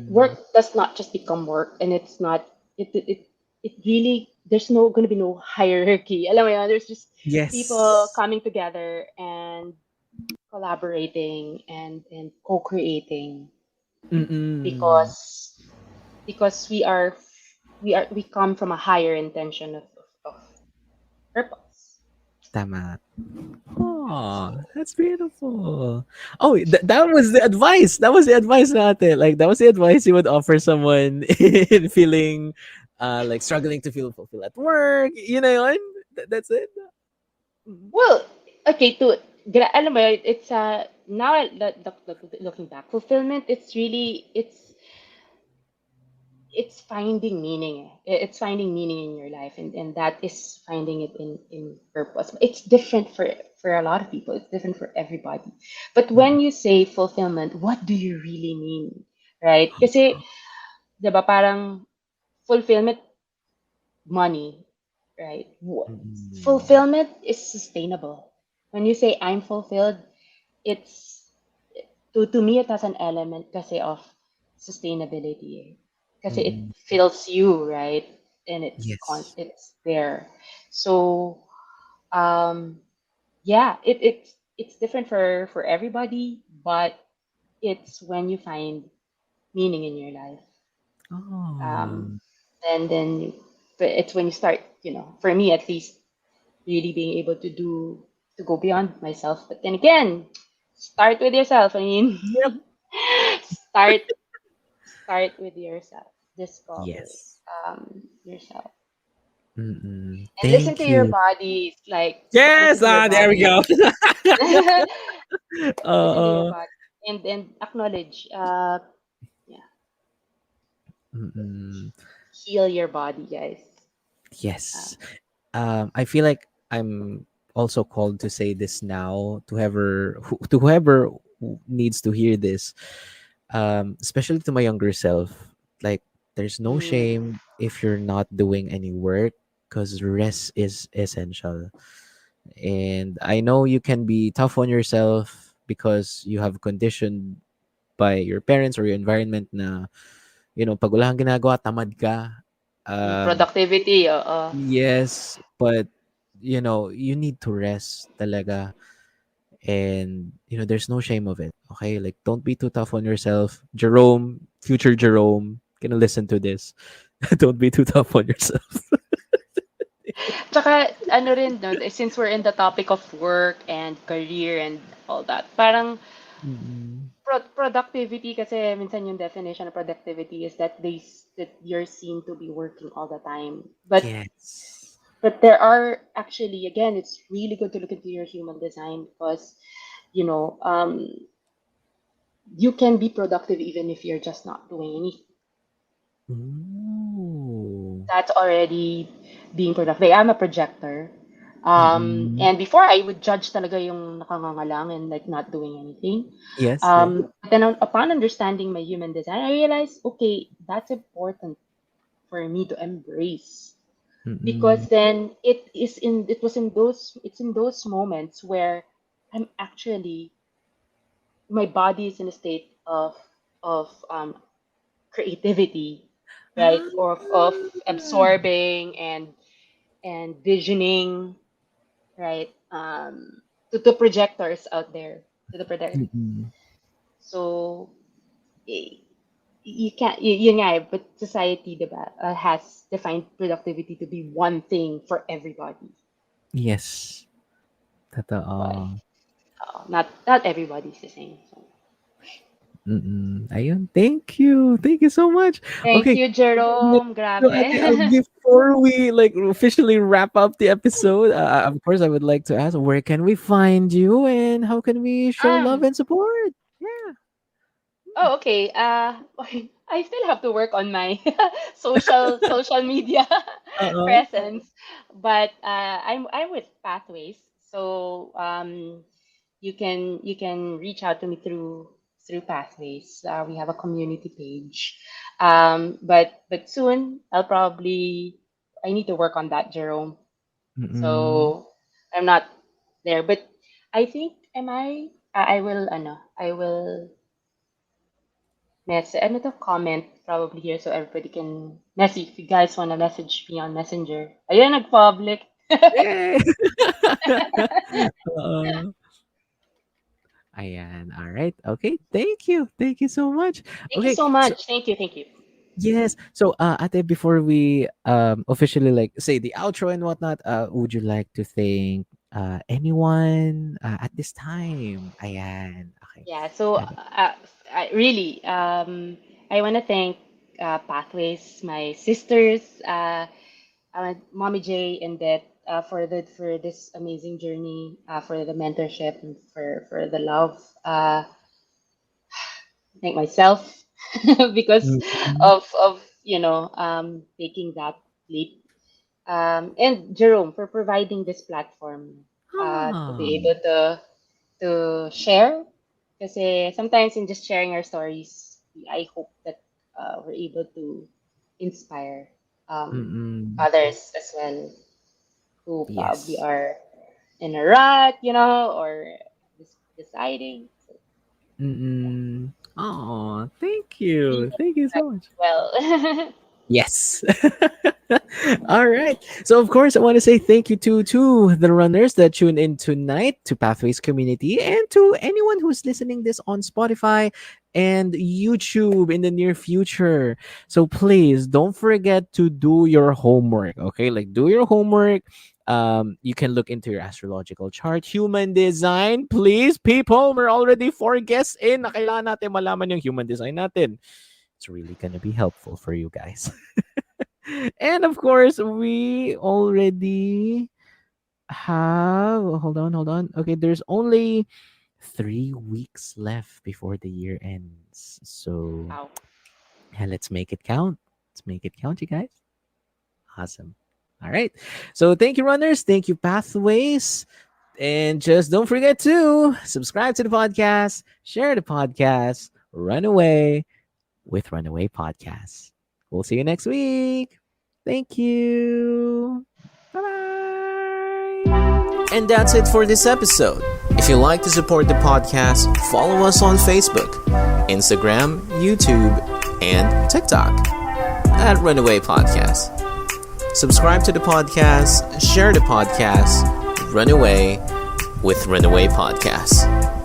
work Mm-mm. does not just become work, and it's not, it really, there's no going to be no hierarchy. Alam mo yun, there's just people Yes. coming together and collaborating and co-creating, Mm-mm. because we come from a higher intention of purpose. Tama. Oh, So that's beautiful. Oh, that was the advice. That was the advice natin. Like, that was the advice you would offer someone in feeling like struggling to feel fulfilled at work. Yun? That's it. Mhm. well, okay, alam mo yun, it's now looking back, fulfillment, it's finding meaning. It's finding meaning in your life, and that is finding it in purpose. It's different for a lot of people. It's different for everybody. But Mm-mm. when you say fulfillment, what do you really mean, right? Kasi, 'di ba, parang fulfillment, money, right? Mm-mm. Fulfillment is sustainable. When you say I'm fulfilled, it's, to me, it has an element kasi of sustainability, eh. Kasi it Mm-mm. fills you, right? And Yes. it's there. So, um yeah, it's different for everybody, but it's when you find meaning in your life. Um Oh. then but it's when you start, for me at least, really being able to go beyond myself. But then again, start with yourself. I mean, Yep. start start with yourself. Discover Yes. yourself. Mm-mm. And listen to Thank your you. body. Like, listen Yes. to your There we go. body. Listen to your Oo. body. And acknowledge, yeah, Mm. heal your body, guys. Uh, Yes. I feel like I'm also called to say this now to whoever who needs to hear this, especially to my younger self. Like, there's no mm, shame if you're not doing any work, because rest is essential. And I know you can be tough on yourself because you have conditioned by your parents or your environment na, pag wala kang ginagawa, tamad ka. Um, productivity. yes, but you need to rest talaga. And there's no shame of it. Okay, like don't be too tough on yourself, Jerome. Future Jerome, gonna listen to this. Don't be too tough on yourself. Tsaka, ano rin, no, since we're in the topic of work and career and all that, parang Mm-mm. productivity kasi minsan yung definition of productivity is that that you're seen to be working all the time. Yes. But there are actually, again, it's really good to look into your human design because, you know, you can be productive even if you're just not doing anything. Ooh. That's already being productive. I'm a projector. Mm-mm. And before I would judge talaga yung nakangangalang and like not doing anything. Yes, yes. But then upon understanding my human design, I realized, okay, that's important for me to embrace because Mm-mm. then it's in those moments where I'm actually my body is in a state of creativity, right? Of Ah. absorbing and visioning, right? To projectors out there, to the project. Mm-mm. So y- you can't, yun nga eh, but society, diba, has defined productivity to be one thing for everybody. Yes. But Totoo. not everybody's the same. So. Mm. Ayun, thank you. Thank you so much. Thank Okay. you, Jerome. Grabe. Ate, before we like officially wrap up the episode, of course, I would like to ask, where can we find you and how can we show love um. and support? Yeah. Oh, okay. I still have to work on my social media Uh-uh. presence, but I'm with Pathways, so you can reach out to me through Pathways. We have a community page, but soon I need to work on that, Jerome. Mm-mm. So I'm not there, but I think am I will ano to, comment probably here so everybody can message if you guys want to message me on Messenger. Ayun, nag-public. Yay! Oo. Ayan. All right. Okay. Thank you. Thank you so much. Thank you Okay. so So much. Thank you. Thank you. yes. So Ate, before we officially like say the outro and whatnot, would you like to thank anyone at this time? Ayan. Okay. Yeah, so Got it. I want to thank Pathways, my sisters, Mommy J, and that for this amazing journey, for the mentorship, and for the love. Thank myself because Mm. of taking that leap. And Jerome for providing this platform to Ah. be able to share. Kasi sometimes in just sharing our stories, I hope that we're able to inspire Mm-mm. others as well who probably Yes. are in a rut, or deciding. So, yeah, Mm-mm. Oh, thank you. be Thank you so much. well. Yes. All right. So of course I want to say thank you to the runners that tuned in tonight, to Pathways community, and to anyone who's listening this on Spotify and YouTube in the near future. So please don't forget to do your homework. Okay, like do your homework. You can look into your astrological chart, human design. Please, people, we're already 4 guests in. Na kailangan natin malaman yung human design natin. It's really gonna be helpful for you guys. And of course, we already have. Hold on. Okay, there's only 3 weeks left before the year ends. So Wow. yeah, let's make it count. Let's make it count, you guys. Awesome. All right. So thank you, runners. Thank you, Pathways. And just don't forget to subscribe to the podcast, share the podcast, run away with Runaway Podcast. We'll see you next week. Thank you. Bye bye. And that's it for this episode. If you'd like to support the podcast, follow us on Facebook, Instagram, YouTube, and TikTok at Runaway Podcast. Subscribe to the podcast, share the podcast, run away with Runaway Podcast.